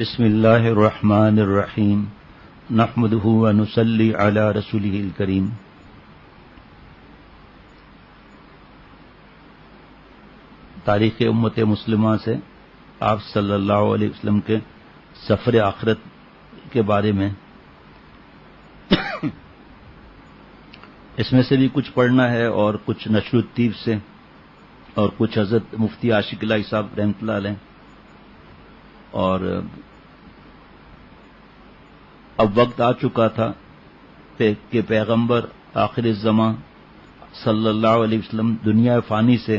بسم اللہ الرحمن الرحیم نحمده ونصلی علی رسولہ الکریم. تاریخ امت مسلمہ سے آپ صلی اللہ علیہ وسلم کے سفر آخرت کے بارے میں اس میں سے بھی کچھ پڑھنا ہے اور کچھ نشر الطیب سے اور کچھ حضرت مفتی عاشق الہی صاحب رحمۃ اللہ علیہ. اور اب وقت آ چکا تھا کہ پیغمبر آخر الزمان صلی اللہ علیہ وسلم دنیا فانی سے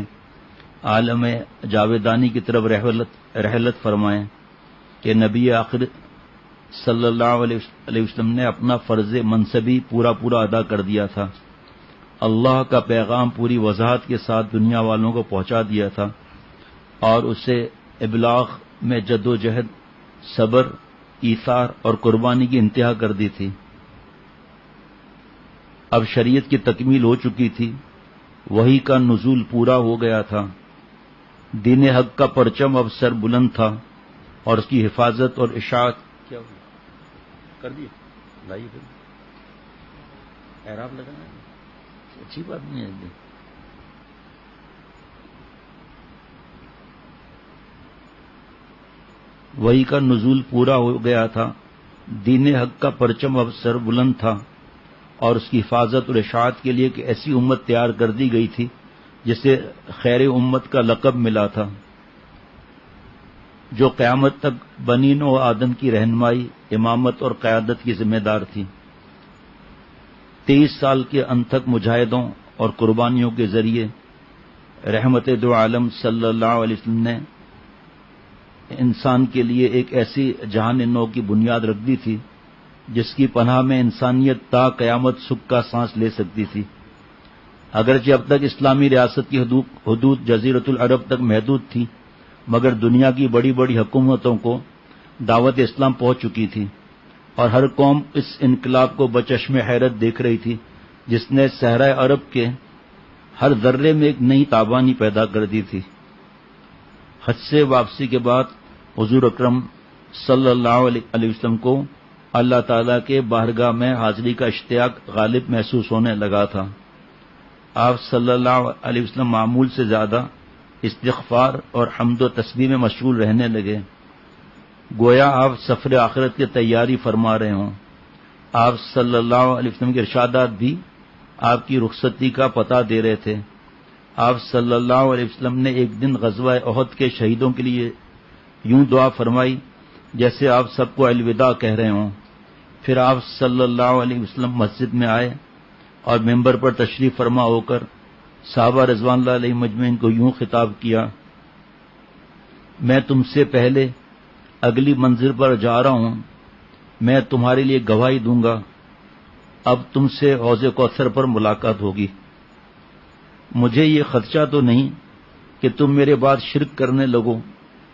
عالم جاویدانی کی طرف رحلت فرمائیں کہ نبی آخر صلی اللہ علیہ وسلم نے اپنا فرض منصبی پورا ادا کر دیا تھا. اللہ کا پیغام پوری وضاحت کے ساتھ دنیا والوں کو پہنچا دیا تھا اور اسے ابلاغ میں جد و جہد، صبر، ایثار اور قربانی کی انتہا کر دی تھی. اب شریعت کی تکمیل ہو چکی تھی، وحی کا نزول پورا ہو گیا تھا، دین حق کا پرچم اب سر بلند تھا اور اس کی حفاظت اور اشاعت کیا کر دی. لائیے پھر اعراب لگانا اچھی بات نہیں ہے. وحی کا نزول پورا ہو گیا تھا، دین حق کا پرچم اب سر بلند تھا اور اس کی حفاظت اور اشاعت کے لیے ایک ایسی امت تیار کر دی گئی تھی جسے خیر امت کا لقب ملا تھا، جو قیامت تک بنی نوع آدم کی رہنمائی، امامت اور قیادت کی ذمہ دار تھی. 23 سال کے انتھک مجاہدوں اور قربانیوں کے ذریعے رحمت دو عالم صلی اللہ علیہ وسلم نے انسان کے لیے ایک ایسی جہان نو کی بنیاد رکھ دی تھی جس کی پناہ میں انسانیت تا قیامت سکھ کا سانس لے سکتی تھی. اگرچہ اب تک اسلامی ریاست کی حدود جزیرۃ العرب تک محدود تھی، مگر دنیا کی بڑی بڑی حکومتوں کو دعوت اسلام پہنچ چکی تھی اور ہر قوم اس انقلاب کو بچشم حیرت دیکھ رہی تھی جس نے صحرائے عرب کے ہر ذرے میں ایک نئی تابانی پیدا کر دی تھی. حج سے واپسی کے بعد حضور اکرم صلی اللہ علیہ وسلم کو اللہ تعالیٰ کے بارگاہ میں حاضری کا اشتیاق غالب محسوس ہونے لگا تھا. آپ صلی اللہ علیہ وسلم معمول سے زیادہ استغفار اور حمد و تسبیح میں مشغول رہنے لگے، گویا آپ سفر آخرت کی تیاری فرما رہے ہوں. آپ صلی اللہ علیہ وسلم کے ارشادات بھی آپ کی رخصتی کا پتہ دے رہے تھے. آپ صلی اللہ علیہ وسلم نے ایک دن غزوہ احد کے شہیدوں کے لیے یوں دعا فرمائی جیسے آپ سب کو الوداع کہہ رہے ہوں. پھر آپ صلی اللہ علیہ وسلم مسجد میں آئے اور ممبر پر تشریف فرما ہو کر صحابہ رضوان اللہ علیہ مجمعین کو یوں خطاب کیا: میں تم سے پہلے اگلی منزل پر جا رہا ہوں، میں تمہارے لیے گواہی دوں گا، اب تم سے حوض کوثر پر ملاقات ہوگی. مجھے یہ خدشہ تو نہیں کہ تم میرے بعد شرک کرنے لگو،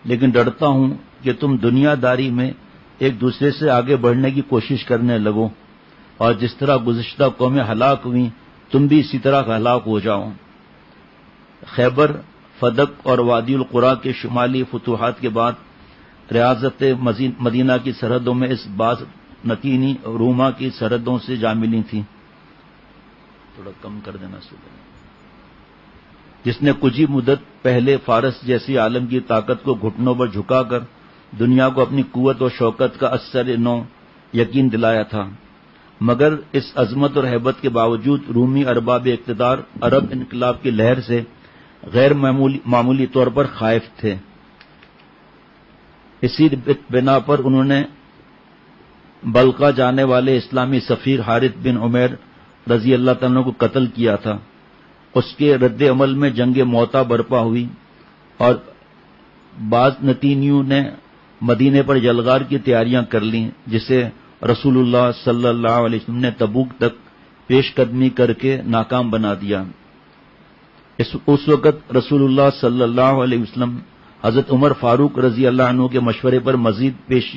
لیکن ڈرتا ہوں کہ تم دنیا داری میں ایک دوسرے سے آگے بڑھنے کی کوشش کرنے لگو اور جس طرح گزشتہ قومیں ہلاک ہوئیں تم بھی اسی طرح ہلاک ہو جاؤ. خیبر، فدق اور وادی القریٰ کے شمالی فتوحات کے بعد ریاست مدینہ کی سرحدوں میں اس باز نتینی روما کی سرحدوں سے جا ملی تھیں. تھوڑا کم کر دینا سوچا، جس نے کچھ ہی مدت پہلے فارس جیسی عالم کی طاقت کو گھٹنوں پر جھکا کر دنیا کو اپنی قوت و شوکت کا اثر نو یقین دلایا تھا. مگر اس عظمت اور ہیبت کے باوجود رومی ارباب اقتدار عرب انقلاب کی لہر سے غیر معمولی طور پر خائف تھے. اسی بنا پر انہوں نے بلقا جانے والے اسلامی سفیر حارث بن عمیر رضی اللہ تعالیٰ کو قتل کیا تھا. اس کے رد عمل میں جنگ موتا برپا ہوئی اور بعض نتینیوں نے مدینے پر جلغار کی تیاریاں کر لیں، جسے رسول اللہ صلی اللہ علیہ وسلم نے تبوک تک پیش قدمی کر کے ناکام بنا دیا. اس وقت رسول اللہ صلی اللہ علیہ وسلم حضرت عمر فاروق رضی اللہ عنہ کے مشورے پر مزید پیش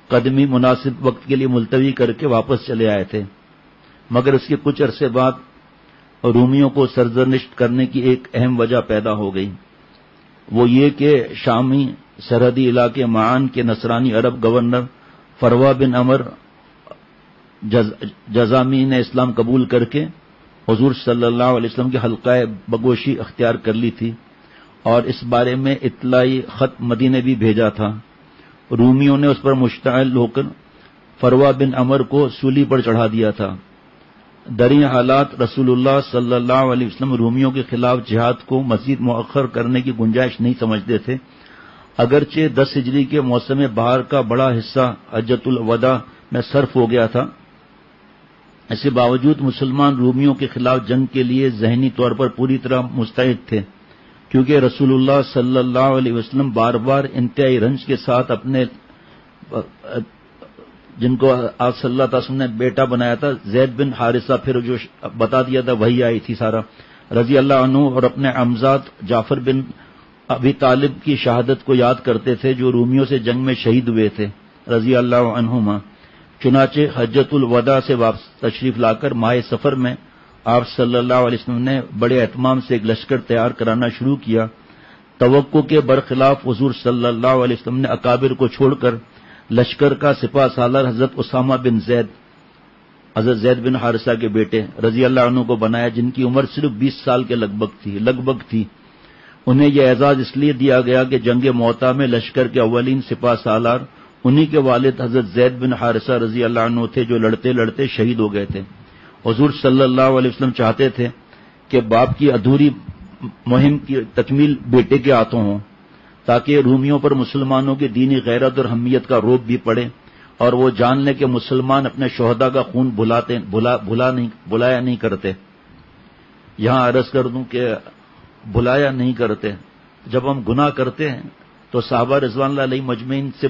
قدمی مناسب وقت کے لیے ملتوی کر کے واپس چلے آئے تھے. مگر اس کے کچھ عرصے بعد رومیوں کو سرزنشت کرنے کی ایک اہم وجہ پیدا ہو گئی، وہ یہ کہ شامی سرحدی علاقے معان کے نصرانی عرب گورنر فروا بن عمر جزامی نے اسلام قبول کر کے حضور صلی اللہ علیہ وسلم کے حلقہ بگوشی اختیار کر لی تھی اور اس بارے میں اطلاعی خط مدینے بھی بھیجا تھا۔ رومیوں نے اس پر مشتعل ہو کر فروا بن عمر کو سولی پر چڑھا دیا تھا۔ دریں حالات رسول اللہ صلی اللہ علیہ وسلم رومیوں کے خلاف جہاد کو مزید مؤخر کرنے کی گنجائش نہیں سمجھتے تھے، اگرچہ 10 ہجری کے موسم بہار کا بڑا حصہ حجۃ الوداع میں صرف ہو گیا تھا۔ اس کے باوجود مسلمان رومیوں کے خلاف جنگ کے لیے ذہنی طور پر پوری طرح مستعد تھے، کیونکہ رسول اللہ صلی اللہ علیہ وسلم بار بار انتہائی رنج کے ساتھ اپنے جن کو آپ صلی اللہ علیہ وسلم نے بیٹا بنایا تھا زید بن حارثہ، پھر جو بتا دیا تھا وہی آئی تھی سارا رضی اللہ عنہ، اور اپنے عمزاد جعفر بن ابی طالب کی شہادت کو یاد کرتے تھے جو رومیوں سے جنگ میں شہید ہوئے تھے رضی اللہ عنہما۔ چنانچہ حجۃ الوداع سے واپس تشریف لا کر ماہ سفر میں آپ صلی اللہ علیہ وسلم نے بڑے اہتمام سے ایک لشکر تیار کرانا شروع کیا۔ توقع کے برخلاف حضور صلی اللہ علیہ وسلم نے اکابر کو چھوڑ کر لشکر کا سپہ سالار حضرت اسامہ بن زید، حضرت زید بن حارثہ کے بیٹے رضی اللہ عنہ کو بنایا، جن کی عمر صرف 20 سال کے لگ بھگ تھی۔ انہیں یہ اعزاز اس لیے دیا گیا کہ جنگ موطا میں لشکر کے اولین سپہ سالار انہی کے والد حضرت زید بن حارثہ رضی اللہ عنہ تھے، جو لڑتے لڑتے شہید ہو گئے تھے۔ حضور صلی اللہ علیہ وسلم چاہتے تھے کہ باپ کی ادھوری مہم کی تکمیل بیٹے کے ہاتھوں ہو، تاکہ رومیوں پر مسلمانوں کی دینی غیرت اور اہمیت کا رعب بھی پڑے اور وہ جان لیں کہ مسلمان اپنے شہداء کا خون بلایا نہیں کرتے۔ یہاں عرض کر دوں کہ بلایا نہیں کرتے، جب ہم گناہ کرتے ہیں تو صحابہ رضوان اللہ علیہ مجمعین سے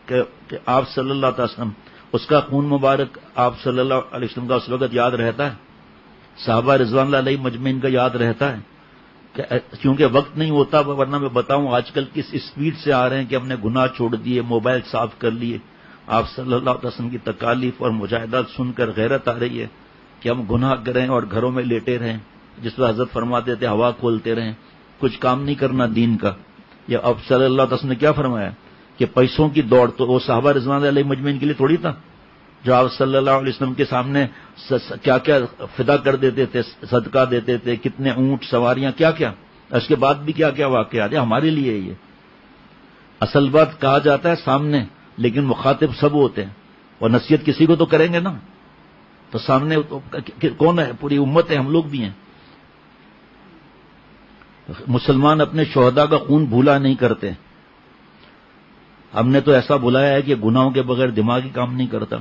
کہ آپ صلی اللہ علیہ وسلم اس کا خون مبارک آپ صلی اللہ علیہ وسلم کا اس وقت یاد رہتا ہے، صحابہ رضوان اللہ علیہ مجمعین کا یاد رہتا ہے، کیونکہ وقت نہیں ہوتا، ورنہ میں بتاؤں آج کل کس اسپیڈ سے آ رہے ہیں کہ ہم نے گناہ چھوڑ دیے، موبائل صاف کر لیے۔ آپ صلی اللہ علیہ وسلم کی تکالیف اور مجاہدات سن کر غیرت آ رہی ہے کہ ہم گناہ کریں اور گھروں میں لیٹے رہیں، جس پر حضرت فرماتے تھے ہوا کھولتے رہیں، کچھ کام نہیں کرنا دین کا۔ یا اب صلی اللہ علیہ وسلم نے کیا فرمایا کہ پیسوں کی دوڑ تو وہ صحابہ رضوان علیہ مجمعین کے لیے تھوڑی تھا، جو آپ صلی اللہ علیہ وسلم کے سامنے کیا کیا فدا کر دیتے تھے، صدقہ دیتے تھے، کتنے اونٹ سواریاں، کیا کیا، اس کے بعد بھی کیا کیا واقعات ہیں ہمارے لیے۔ یہ اصل بات کہا جاتا ہے سامنے، لیکن مخاطب سب ہوتے ہیں، اور نصیحت کسی کو تو کریں گے نا، تو سامنے کون ہے؟ پوری امت ہے، ہم لوگ بھی ہیں۔ مسلمان اپنے شہداء کا خون بھولا نہیں کرتے، ہم نے تو ایسا بلایا ہے کہ گناہوں کے بغیر دماغی کام نہیں کرتا۔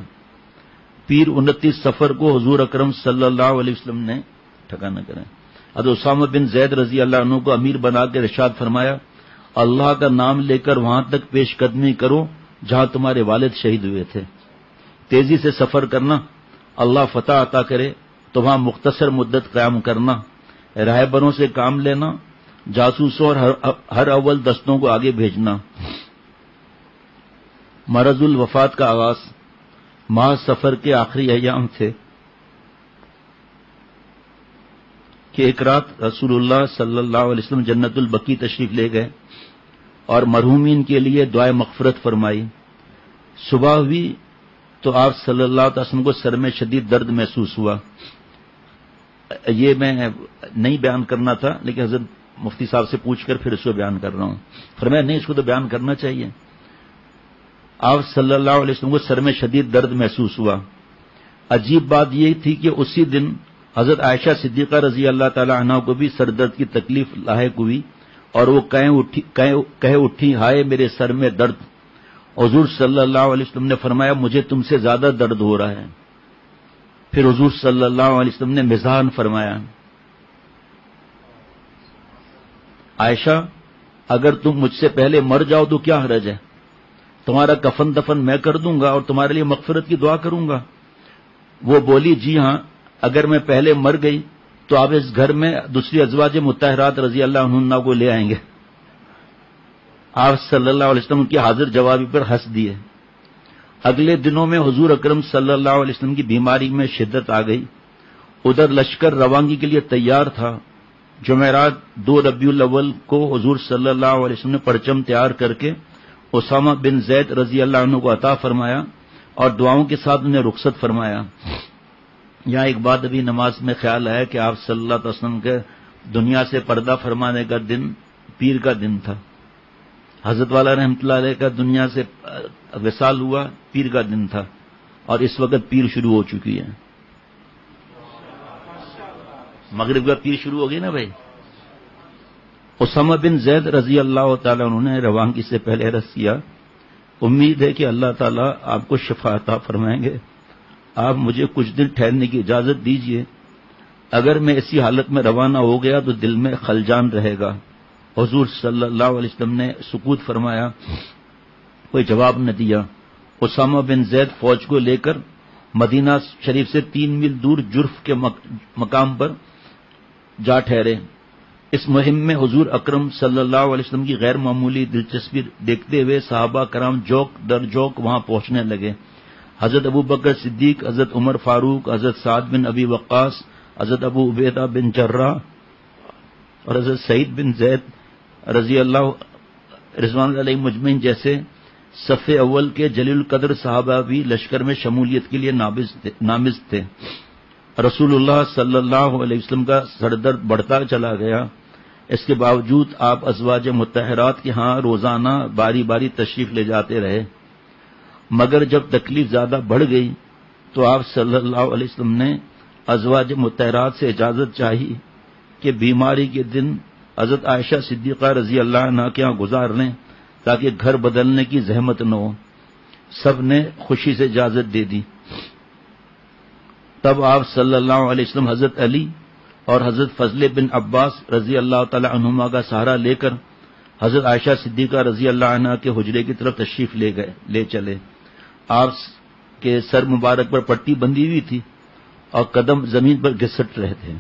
پیر 29 صفر کو حضور اکرم صلی اللہ علیہ وسلم نے ٹھکانہ کریں حضرت اسامہ بن زید رضی اللہ عنہ کو امیر بنا کے ارشاد فرمایا، اللہ کا نام لے کر وہاں تک پیش قدمی کرو جہاں تمہارے والد شہید ہوئے تھے، تیزی سے سفر کرنا، اللہ فتح عطا کرے تو وہاں مختصر مدت قیام کرنا، راہبروں سے کام لینا، جاسوسوں اور ہر اول دستوں کو آگے بھیجنا۔ مرض الوفات کا آغاز ماہ سفر کے آخری ایام تھے کہ ایک رات رسول اللہ صلی اللہ علیہ وسلم جنت البقیع تشریف لے گئے اور مرحومین کے لیے دعائے مغفرت فرمائی۔ صبح ہوئی تو آپ صلی اللہ علیہ وسلم کو سر میں شدید درد محسوس ہوا۔ یہ میں نہیں بیان کرنا تھا، لیکن حضرت مفتی صاحب سے پوچھ کر پھر اس کو بیان کر رہا ہوں۔ فرمایا نہیں، اس کو تو بیان کرنا چاہیے۔ آپ صلی اللہ علیہ وسلم کو سر میں شدید درد محسوس ہوا۔ عجیب بات یہ تھی کہ اسی دن حضرت عائشہ صدیقہ رضی اللہ تعالی عنہ کو بھی سر درد کی تکلیف لاحق ہوئی اور وہ کہہ اٹھی ہائے میرے سر میں درد۔ حضور صلی اللہ علیہ وسلم نے فرمایا مجھے تم سے زیادہ درد ہو رہا ہے۔ پھر حضور صلی اللہ علیہ وسلم نے مزاحاً فرمایا، عائشہ اگر تم مجھ سے پہلے مر جاؤ تو کیا حرج ہے، تمہارا کفن دفن میں کر دوں گا اور تمہارے لیے مغفرت کی دعا کروں گا۔ وہ بولی جی ہاں، اگر میں پہلے مر گئی تو آپ اس گھر میں دوسری ازواج مطہرات رضی اللہ عنہن کو لے آئیں گے۔ آپ صلی اللہ علیہ وسلم کی حاضر جوابی پر ہنس دیے۔ اگلے دنوں میں حضور اکرم صلی اللہ علیہ وسلم کی بیماری میں شدت آ گئی۔ ادھر لشکر روانگی کے لیے تیار تھا۔ جمعرات 2 ربیع الاول کو حضور صلی اللہ علیہ وسلم نے پرچم تیار کر کے اسامہ بن زید رضی اللہ عنہ کو عطا فرمایا اور دعاؤں کے ساتھ انہیں رخصت فرمایا۔ یہاں ایک بات ابھی نماز میں خیال آیا کہ آپ صلی اللہ علیہ وسلم کے دنیا سے پردہ فرمانے کا دن پیر کا دن تھا۔ حضرت والا رحمۃ اللہ علیہ کا دنیا سے وصال ہوا پیر کا دن تھا، اور اس وقت پیر شروع ہو چکی ہے۔ مغرب کا پیر شروع ہو گئی نا بھائی۔ اسامہ بن زید رضی اللہ تعالیٰ عنہ نے روانگی سے پہلے عرض کیا، امید ہے کہ اللہ تعالیٰ آپ کو شفا عطا فرمائیں گے، آپ مجھے کچھ دن ٹھہرنے کی اجازت دیجیے، اگر میں اسی حالت میں روانہ ہو گیا تو دل میں خلجان رہے گا۔ حضور صلی اللہ علیہ وسلم نے سکوت فرمایا، کوئی جواب نہ دیا۔ اسامہ بن زید فوج کو لے کر مدینہ شریف سے 3 میل دور جرف کے مقام پر جا ٹھہرے۔ اس مہم میں حضور اکرم صلی اللہ علیہ وسلم کی غیر معمولی دلچسپی دیکھتے ہوئے صحابہ کرام جوک در جوک وہاں پہنچنے لگے۔ حضرت ابو بکر صدیق، حضرت عمر فاروق، حضرت سعد بن ابی وقاص، حضرت ابو عبیدہ بن جراح اور حضرت سعید بن زید رضی اللہ رضوان علیہ مجمعین جیسے صف اول کے جلیل القدر صحابہ بھی لشکر میں شمولیت کے لیے نامزد تھے۔ رسول اللہ صلی اللہ علیہ وسلم کا سردرد بڑھتا چلا گیا، اس کے باوجود آپ ازواج مطہرات کے ہاں روزانہ باری باری تشریف لے جاتے رہے، مگر جب تکلیف زیادہ بڑھ گئی تو آپ صلی اللہ علیہ وسلم نے ازواج مطہرات سے اجازت چاہی کہ بیماری کے دن حضرت عائشہ صدیقہ رضی اللہ عنہا کے ہاں گزار لیں تاکہ گھر بدلنے کی زحمت نہ ہو۔ سب نے خوشی سے اجازت دے دی۔ تب آپ صلی اللہ علیہ وسلم حضرت علی اور حضرت فضل بن عباس رضی اللہ تعالی عنہما کا سہارا لے کر حضرت عائشہ صدیقہ رضی اللہ عنہا کے حجرے کی طرف تشریف لے چلے۔ آپ کے سر مبارک پر پٹی بندھی ہوئی تھی اور قدم زمین پر گھسٹ رہے تھے۔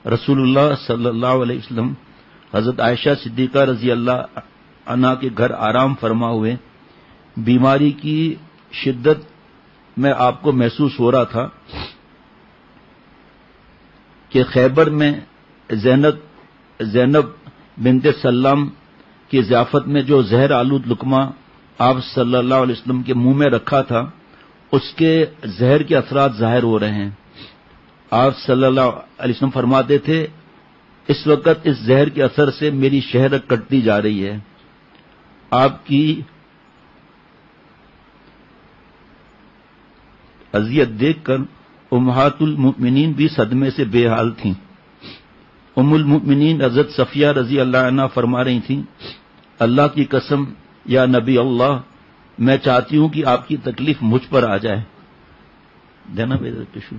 رسول اللہ صلی اللہ علیہ وسلم حضرت عائشہ صدیقہ رضی اللہ عنہا کے گھر آرام فرما ہوئے۔ بیماری کی شدت میں آپ کو محسوس ہو رہا تھا کہ خیبر میں زینب بنت سلام کی ضیافت میں جو زہر آلود لقمہ آپ صلی اللہ علیہ وسلم کے منہ میں رکھا تھا اس کے زہر کے اثرات ظاہر ہو رہے ہیں۔ آپ صلی اللہ علیہ وسلم فرماتے تھے، اس وقت اس زہر کے اثر سے میری شہرت کٹتی جا رہی ہے۔ آپ کی اذیت دیکھ کر امہات المؤمنین بھی صدمے سے بے حال تھیں۔ ام المؤمنین حضرت صفیہ رضی اللہ عنہا فرما رہی تھیں، اللہ کی قسم یا نبی اللہ، میں چاہتی ہوں کہ آپ کی تکلیف مجھ پر آ جائے۔ دینا بیدر کشو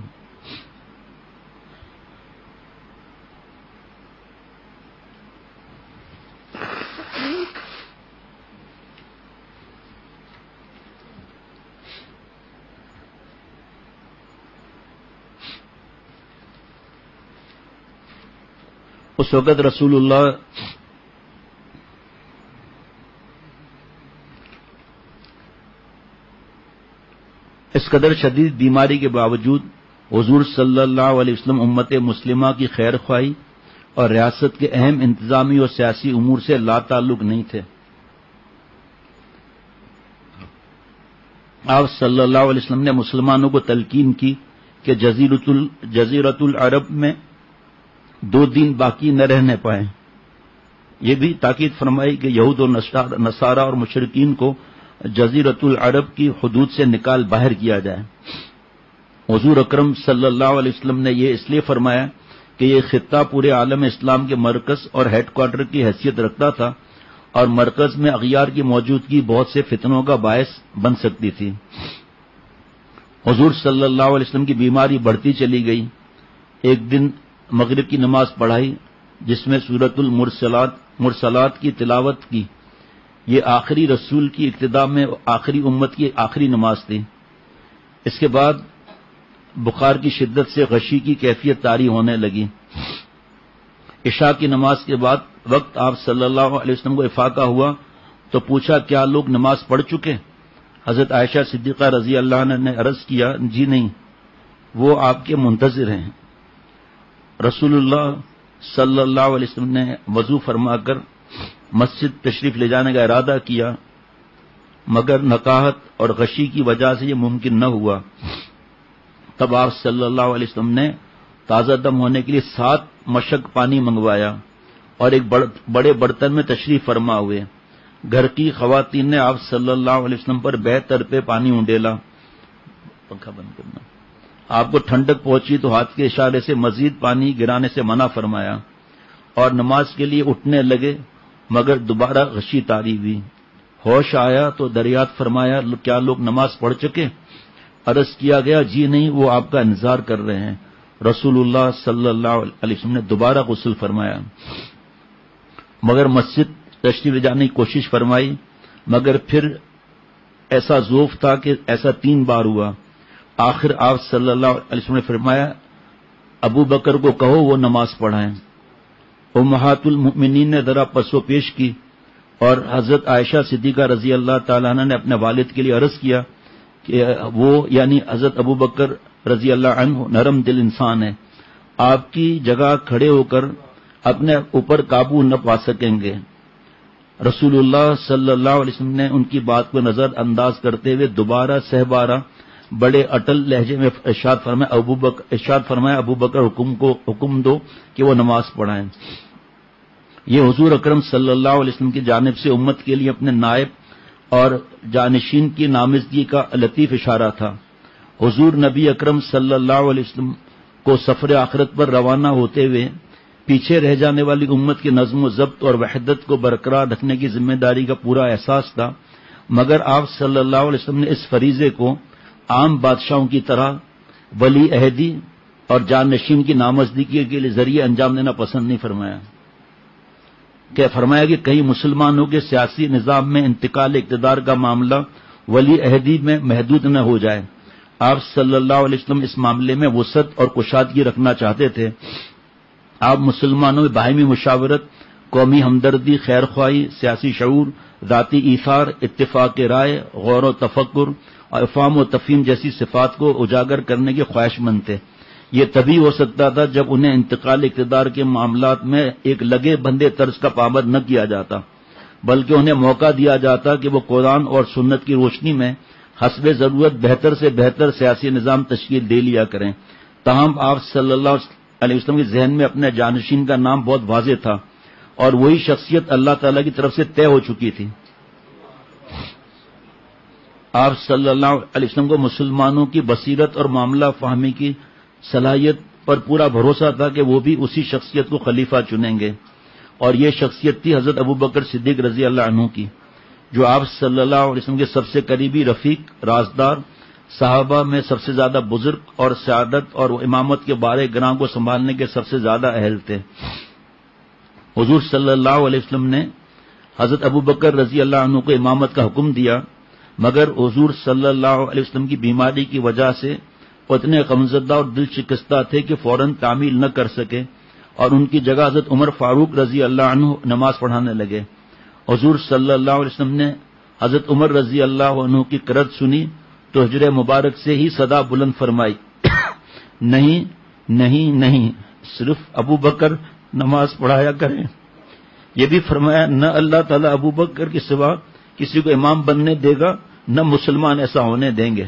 اس وقت رسول اللہ اس قدر شدید بیماری کے باوجود حضور صلی اللہ علیہ وسلم امت مسلمہ کی خیر خواہی اور ریاست کے اہم انتظامی اور سیاسی امور سے لا تعلق نہیں تھے۔ آپ صلی اللہ علیہ وسلم نے مسلمانوں کو تلقین کی کہ جزیرۃ العرب میں 2 دن باقی نہ رہنے پائیں۔ یہ بھی تاکید فرمائی کہ یہود و نصارہ اور مشرکین کو جزیرۃ العرب کی حدود سے نکال باہر کیا جائے۔ حضور اکرم صلی اللہ علیہ وسلم نے یہ اس لیے فرمایا کہ یہ خطہ پورے عالم اسلام کے مرکز اور ہیڈ کوارٹر کی حیثیت رکھتا تھا اور مرکز میں اغیار کی موجودگی بہت سے فتنوں کا باعث بن سکتی تھی۔ حضور صلی اللہ علیہ وسلم کی بیماری بڑھتی چلی گئی۔ ایک دن مغرب کی نماز پڑھائی جس میں سورۃ المرسلات کی تلاوت کی۔ یہ آخری رسول کی ابتدا میں آخری امت کی آخری نماز تھی۔ اس کے بعد بخار کی شدت سے غشی کی کیفیت طاری ہونے لگی۔ عشاء کی نماز کے بعد وقت آپ صلی اللہ علیہ وسلم کو افاقہ ہوا تو پوچھا، کیا لوگ نماز پڑھ چکے؟ حضرت عائشہ صدیقہ رضی اللہ عنہ نے عرض کیا، جی نہیں، وہ آپ کے منتظر ہیں۔ رسول اللہ صلی اللہ علیہ وسلم نے وضو فرما کر مسجد تشریف لے جانے کا ارادہ کیا، مگر نقاہت اور غشی کی وجہ سے یہ ممکن نہ ہوا۔ تب آپ صلی اللہ علیہ وسلم نے تازہ دم ہونے کے لیے 7 مشک پانی منگوایا اور ایک بڑے برتن میں تشریف فرما ہوئے۔ گھر کی خواتین نے آپ صلی اللہ علیہ وسلم پر بہتر پہ پانی اونڈیلا، پنکھا بند کرنا، آپ کو ٹھنڈک پہنچی تو ہاتھ کے اشارے سے مزید پانی گرانے سے منع فرمایا اور نماز کے لیے اٹھنے لگے، مگر دوبارہ غشی طاری ہوئی۔ ہوش آیا تو دریافت فرمایا کیا لوگ نماز پڑھ چکے؟ عرض کیا گیا جی نہیں، وہ آپ کا انتظار کر رہے ہیں۔ رسول اللہ صلی اللہ علیہ وسلم نے دوبارہ غسل فرمایا، مگر مسجد تشریف لے جانے کی کوشش فرمائی، مگر پھر ایسا ذوف تھا کہ ایسا 3 بار ہوا۔ آخر آپ صلی اللہ علیہ وسلم نے فرمایا ابو بکر کو کہو وہ نماز پڑھائیں۔ امہات المؤمنین نے ذرا پس و پیش کی اور حضرت عائشہ صدیقہ رضی اللہ تعالیٰ عنہ نے اپنے والد کے لیے عرض کیا کہ وہ یعنی حضرت ابو بکر رضی اللہ عنہ نرم دل انسان ہے، آپ کی جگہ کھڑے ہو کر اپنے اوپر قابو نہ پا سکیں گے۔ رسول اللہ صلی اللہ علیہ وسلم نے ان کی بات کو نظر انداز کرتے ہوئے دوبارہ سہبارہ بڑے اٹل لہجے میں ارشاد فرمایا ابو بکر حکم دو کہ وہ نماز پڑھائیں۔ یہ حضور اکرم صلی اللہ علیہ وسلم کی جانب سے امت کے لیے اپنے نائب اور جانشین کی نامزدگی کا لطیف اشارہ تھا۔ حضور نبی اکرم صلی اللہ علیہ وسلم کو سفر آخرت پر روانہ ہوتے ہوئے پیچھے رہ جانے والی امت کی نظم و ضبط اور وحدت کو برقرار رکھنے کی ذمہ داری کا پورا احساس تھا، مگر آپ صلی اللہ علیہ وسلم نے اس فریضے کو عام بادشاہوں کی طرح ولی عہدی اور جانشین کی نامزدگی کے ذریعے انجام دینا پسند نہیں فرمایا کہ کہیں مسلمانوں کے سیاسی نظام میں انتقال اقتدار کا معاملہ ولی عہدی میں محدود نہ ہو جائے۔ آپ صلی اللہ علیہ وسلم اس معاملے میں وسعت اور کشادگی رکھنا چاہتے تھے۔ آپ مسلمانوں میں باہمی مشاورت، قومی ہمدردی، خیر خواہی، سیاسی شعور، ذاتی ایثار، اتفاق رائے، غور و تفکر اور افہام و تفہیم جیسی صفات کو اجاگر کرنے کے خواہش مند تھے۔ یہ تبھی ہو سکتا تھا جب انہیں انتقال اقتدار کے معاملات میں ایک لگے بندے طرز کا پابند نہ کیا جاتا، بلکہ انہیں موقع دیا جاتا کہ وہ قرآن اور سنت کی روشنی میں حسب ضرورت بہتر سے بہتر سیاسی نظام تشکیل دے لیا کریں۔ تاہم آپ صلی اللہ علیہ وسلم کے ذہن میں اپنے جانشین کا نام بہت واضح تھا اور وہی شخصیت اللہ تعالی کی طرف سے طے ہو چکی تھی۔ آپ صلی اللہ علیہ وسلم کو مسلمانوں کی بصیرت اور معاملہ فہمی کی صلاحیت پر پورا بھروسہ تھا کہ وہ بھی اسی شخصیت کو خلیفہ چنیں گے، اور یہ شخصیت تھی حضرت ابو بکر صدیق رضی اللہ عنہ کی، جو آپ صلی اللہ علیہ وسلم کے سب سے قریبی رفیق، رازدار، صحابہ میں سب سے زیادہ بزرگ اور سعادت اور امامت کے بارے گراں کو سنبھالنے کے سب سے زیادہ اہل تھے۔ حضور صلی اللہ علیہ وسلم نے حضرت ابو بکر رضی اللہ عنہ کو امامت کا حکم دیا، مگر حضور صلی اللہ علیہ وسلم کی بیماری کی وجہ سے اتنے غمزدہ اور دل شکستہ تھے کہ فوراً تعمیل نہ کر سکے، اور ان کی جگہ حضرت عمر فاروق رضی اللہ عنہ نماز پڑھانے لگے۔ حضور صلی اللہ علیہ وسلم نے حضرت عمر رضی اللہ عنہ کی قرت سنی تو حجر مبارک سے ہی صدا بلند فرمائی، نہیں نہیں نہیں، صرف ابو بکر نماز پڑھایا کریں۔ یہ بھی فرمایا نہ اللہ تعالیٰ ابو بکر کے سوا کسی کو امام بننے دے گا، نہ مسلمان ایسا ہونے دیں گے۔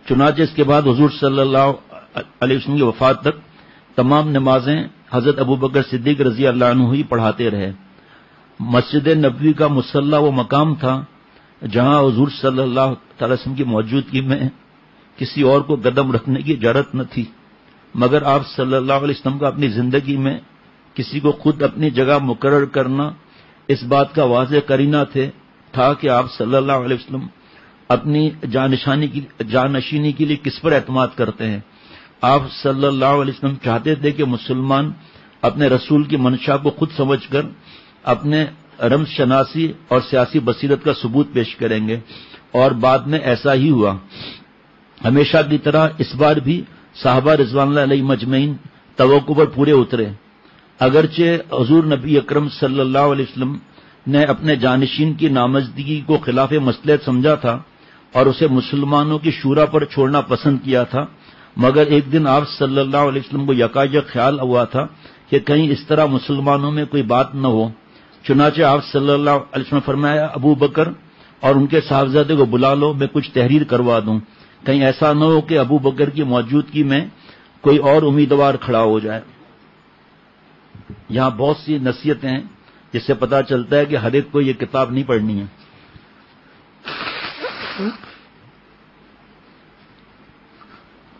چنانچہ اس کے بعد حضور صلی اللہ علیہ وسلم کی وفات تک تمام نمازیں حضرت ابو بکر صدیق رضی اللہ عنہ ہی پڑھاتے رہے۔ مسجد نبوی کا مصلی وہ مقام تھا جہاں حضور صلی اللہ تعالی وسلم کی موجودگی میں کسی اور کو قدم رکھنے کی جرأت نہ تھی، مگر آپ صلی اللہ علیہ وسلم کا اپنی زندگی میں کسی کو خود اپنی جگہ مقرر کرنا اس بات کا واضح قرینہ تھا کہ آپ صلی اللہ علیہ وسلم اپنی جانشینی کے لیے کس پر اعتماد کرتے ہیں۔ آپ صلی اللہ علیہ وسلم چاہتے تھے کہ مسلمان اپنے رسول کی منشا کو خود سمجھ کر اپنے رمز شناسی اور سیاسی بصیرت کا ثبوت پیش کریں گے، اور بعد میں ایسا ہی ہوا۔ ہمیشہ کی طرح اس بار بھی صحابہ رضوان اللہ علیہ مجمعین توقع پر پورے اترے۔ اگرچہ حضور نبی اکرم صلی اللہ علیہ وسلم نے اپنے جانشین کی نامزدگی کو خلاف مصلحت سمجھا تھا، اور اسے مسلمانوں کی شورا پر چھوڑنا پسند کیا تھا، مگر ایک دن آپ صلی اللہ علیہ وسلم کو یکایک خیال ہوا تھا کہ کہیں اس طرح مسلمانوں میں کوئی بات نہ ہو، چنانچہ آپ صلی اللہ علیہ وسلم نے فرمایا ابو بکر اور ان کے صاحبزادے کو بلا لو، میں کچھ تحریر کروا دوں، کہیں ایسا نہ ہو کہ ابو بکر کی موجودگی میں کوئی اور امیدوار کھڑا ہو جائے۔ یہاں بہت سی نصیحتیں ہیں جس سے پتا چلتا ہے کہ ہر ایک کو یہ کتاب نہیں پڑھنی ہے۔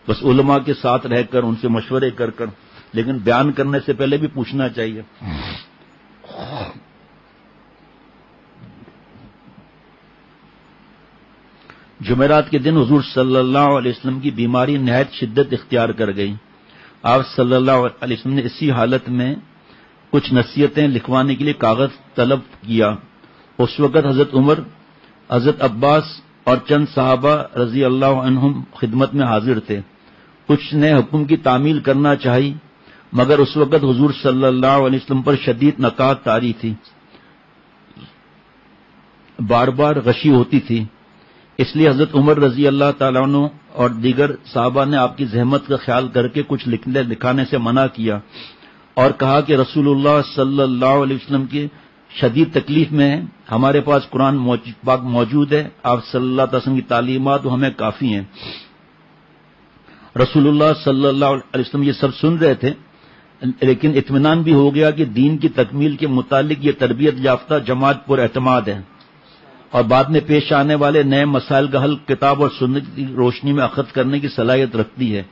بس علماء کے ساتھ رہ کر ان سے مشورے کر کر، لیکن بیان کرنے سے پہلے بھی پوچھنا چاہیے۔ جمعرات کے دن حضور صلی اللہ علیہ وسلم کی بیماری نہایت شدت اختیار کر گئی۔ آپ صلی اللہ علیہ وسلم نے اسی حالت میں کچھ نصیحتیں لکھوانے کے لیے کاغذ طلب کیا۔ اس وقت حضرت عمر، حضرت عباس اور چند صحابہ رضی اللہ عنہم خدمت میں حاضر تھے۔ کچھ نے حکم کی تعمیل کرنا چاہی، مگر اس وقت حضور صلی اللہ علیہ وسلم پر شدید نکات طاری تھی، بار بار غشی ہوتی تھی، اس لیے حضرت عمر رضی اللہ تعالیٰ عنہ اور دیگر صحابہ نے آپ کی زحمت کا خیال کر کے کچھ لکھانے سے منع کیا اور کہا کہ رسول اللہ صلی اللہ علیہ وسلم کی شدید تکلیف میں ہے، ہمارے پاس قرآن پاک موجود ہے، آپ صلی اللہ علیہ وسلم کی تعلیمات ہمیں کافی ہیں۔ رسول اللہ صلی اللہ علیہ وسلم یہ سب سن رہے تھے، لیکن اطمینان بھی ہو گیا کہ دین کی تکمیل کے متعلق یہ تربیت یافتہ جماعت پر اعتماد ہے اور بعد میں پیش آنے والے نئے مسائل کا حل کتاب اور سنت کی روشنی میں اخذ کرنے کی صلاحیت رکھتی ہے۔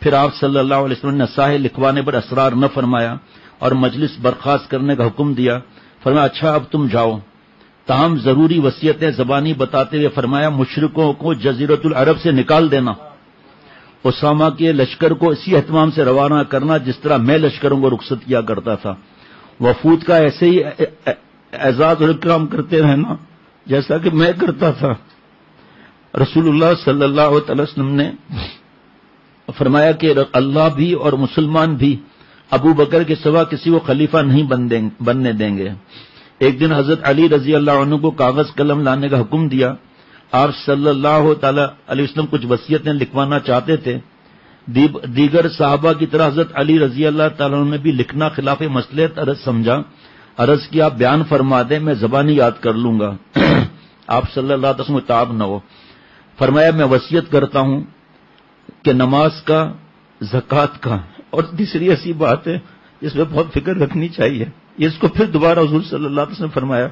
پھر آپ صلی اللہ علیہ وسلم نے نصائح لکھوانے پر اصرار نہ فرمایا اور مجلس برخاست کرنے کا حکم دیا۔ فرمایا اچھا اب تم جاؤ، تاہم ضروری وصیتیں زبانی بتاتے ہوئے فرمایا مشرکوں کو جزیرۃ العرب سے نکال دینا، اسامہ کے لشکر کو اسی اہتمام سے روانہ کرنا جس طرح میں لشکروں کو رخصت کیا کرتا تھا، وفود کا ایسے ہی اعزاز اور اکرام کرتے رہنا جیسا کہ میں کرتا تھا۔ رسول اللہ صلی اللہ علیہ وسلم نے فرمایا کہ اللہ بھی اور مسلمان بھی ابو بکر کے سوا کسی کو خلیفہ نہیں بننے دیں گے۔ ایک دن حضرت علی رضی اللہ عنہ کو کاغذ قلم لانے کا حکم دیا۔ آپ صلی اللہ تعالی علیہ وسلم کچھ وصیتیں لکھوانا چاہتے تھے۔ دیگر صحابہ کی طرح حضرت علی رضی اللہ تعالیٰ عنہ نے بھی لکھنا خلاف مصلحت سمجھا۔ عرض کیا بیان فرما دیں، میں زبانی یاد کر لوں گا۔ آپ صلی اللہ علیہ وسلم تاب نہ ہو۔ فرمایا میں وصیت کرتا ہوں کہ نماز کا، زکوٰۃ کا، اور تیسری ایسی بات ہے اس میں بہت فکر رکھنی چاہیے، اس کو پھر دوبارہ حضور صلی اللہ علیہ وسلم فرمایا،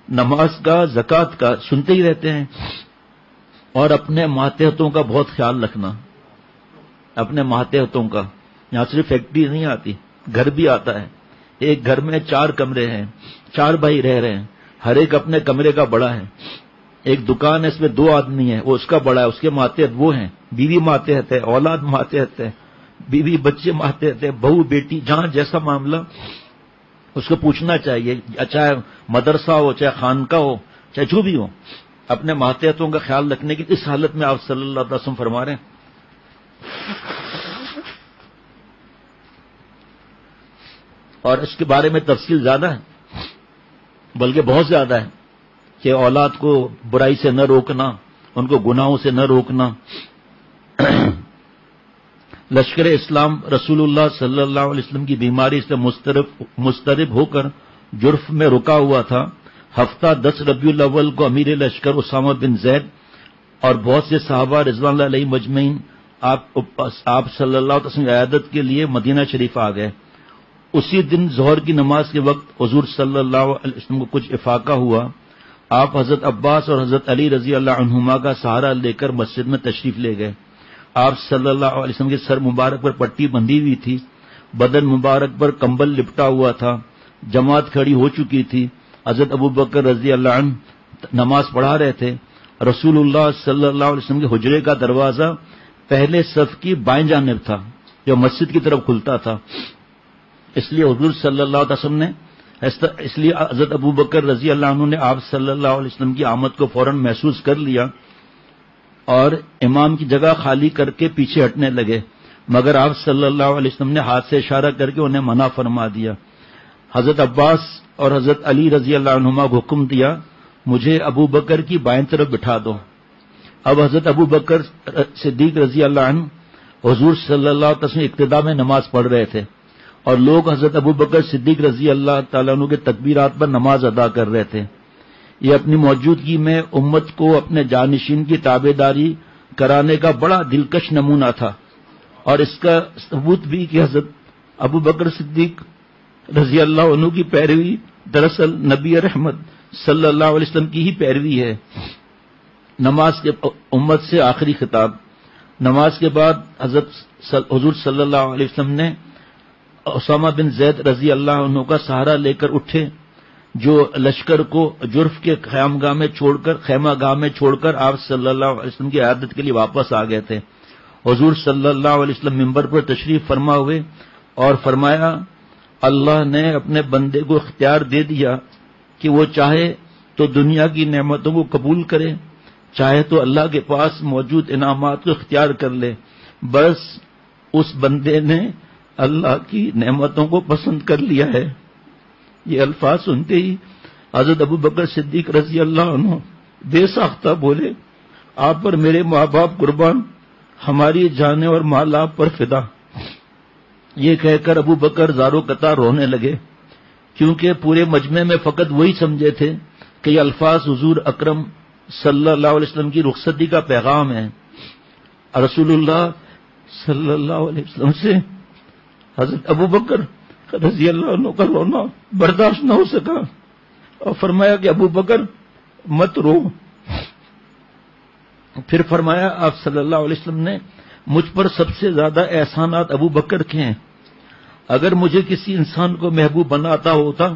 نماز کا، زکوٰۃ کا سنتے ہی رہتے ہیں، اور اپنے ماتحتوں کا بہت خیال رکھنا، اپنے ماتحتوں کا۔ یہاں صرف فیکٹری نہیں آتی، گھر بھی آتا ہے۔ ایک گھر میں 4 کمرے ہیں، 4 بھائی رہ رہے ہیں، ہر ایک اپنے کمرے کا بڑا ہے۔ ایک دکان ہے، اس میں 2 آدمی ہیں، وہ اس کا بڑا ہے، اس کے ماتحت وہ ہیں، بیوی ماتحت ہے، اولاد ماتحت ہے، بیوی بچے ماتحت ہے، بہو بیٹی، جہاں جیسا معاملہ اس کو پوچھنا چاہیے، چاہے مدرسہ ہو، چاہے خانقاہ ہو، چاہے جو بھی ہو، اپنے ماتحتوں کا خیال رکھنے کی اس حالت میں آپ صلی اللہ علیہ وسلم فرما رہے ہیں۔ اور اس کے بارے میں تفصیل زیادہ ہے، بلکہ بہت زیادہ ہے، کہ اولاد کو برائی سے نہ روکنا، ان کو گناہوں سے نہ روکنا۔ لشکر اسلام رسول اللہ صلی اللہ علیہ وسلم کی بیماری سے مضطرب ہو کر جرف میں رکا ہوا تھا۔ ہفتہ 10 ربیع الاول کو امیر لشکر اسامہ بن زید اور بہت سے صحابہ رضوان اللہ علیہ مجمعین آپ صلی اللہ علیہ وسلم کی عیادت کے لیے مدینہ شریف آ گئے۔ اسی دن ظہر کی نماز کے وقت حضور صلی اللہ علیہ وسلم کو کچھ افاقہ ہوا۔ آپ حضرت عباس اور حضرت علی رضی اللہ عنہما کا سہارا لے کر مسجد میں تشریف لے گئے۔ آپ صلی اللہ علیہ وسلم کے سر مبارک پر پٹی بندھی ہوئی تھی، بدن مبارک پر کمبل لپٹا ہوا تھا، جماعت کھڑی ہو چکی تھی۔ حضرت ابو بکر رضی اللہ عنہ نماز پڑھا رہے تھے۔ رسول اللہ صلی اللہ علیہ وسلم کے حجرے کا دروازہ پہلے صف کی بائیں جانب تھا، جو مسجد کی طرف کھلتا تھا، اس لیے حضور صلی اللہ علیہ وسلم نے اس لیے حضرت ابو بکر رضی اللہ عنہ نے آپ صلی اللہ علیہ وسلم کی آمد کو فوراً محسوس کر لیا اور امام کی جگہ خالی کر کے پیچھے ہٹنے لگے، مگر آپ صلی اللہ علیہ وسلم نے ہاتھ سے اشارہ کر کے انہیں منع فرما دیا۔ حضرت عباس اور حضرت علی رضی اللہ عنہما کو حکم دیا، مجھے ابو بکر کی بائیں طرف بٹھا دو۔ اب حضرت ابو بکر صدیق رضی اللہ عنہ حضور صلی اللہ علیہ وسلم اقتداء میں نماز پڑھ رہے تھے اور لوگ حضرت ابو بکر صدیق رضی اللہ تعالیٰ عنہ کے تکبیرات پر نماز ادا کر رہے تھے. یہ اپنی موجودگی میں امت کو اپنے جانشین کی تابعداری کرانے کا بڑا دلکش نمونہ تھا، اور اس کا ثبوت بھی کہ حضرت ابو بکر صدیق رضی اللہ عنہ کی پیروی دراصل نبی رحمت صلی اللہ علیہ وسلم کی ہی پیروی ہے. نماز کے امت سے آخری خطاب. نماز کے بعد حضور صلی اللہ علیہ وسلم نے اسامہ بن زید رضی اللہ عنہ کا سہارا لے کر اٹھے، جو لشکر کو جرف کے خیمہ گاہ میں چھوڑ کر آپ صلی اللہ علیہ وسلم کی عیادت کے لیے واپس آ گئے تھے. حضور صلی اللہ علیہ وسلم منبر پر تشریف فرما ہوئے اور فرمایا، اللہ نے اپنے بندے کو اختیار دے دیا کہ وہ چاہے تو دنیا کی نعمتوں کو قبول کرے، چاہے تو اللہ کے پاس موجود انعامات کو اختیار کر لے. بس اس بندے نے اللہ کی نعمتوں کو پسند کر لیا ہے. یہ الفاظ سنتے ہی حضرت ابو بکر صدیق رضی اللہ عنہ بے ساختہ بولے، آپ پر میرے ماں باپ قربان، ہماری جانیں اور مال آپ پر فدا. یہ کہہ کر ابو بکر زارو قطار رونے لگے، کیونکہ پورے مجمع میں فقط وہی سمجھے تھے کہ یہ الفاظ حضور اکرم صلی اللہ علیہ وسلم کی رخصتی کا پیغام ہے. رسول اللہ صلی اللہ علیہ وسلم سے حضرت ابو بکر رضی اللہ عنہ کا رونا برداشت نہ ہو سکا اور فرمایا کہ ابو بکر مت رو. پھر فرمایا، آپ صلی اللہ علیہ وسلم نے مجھ پر سب سے زیادہ احسانات ابو بکر کے ہیں. اگر مجھے کسی انسان کو محبوب بناتا ہوتا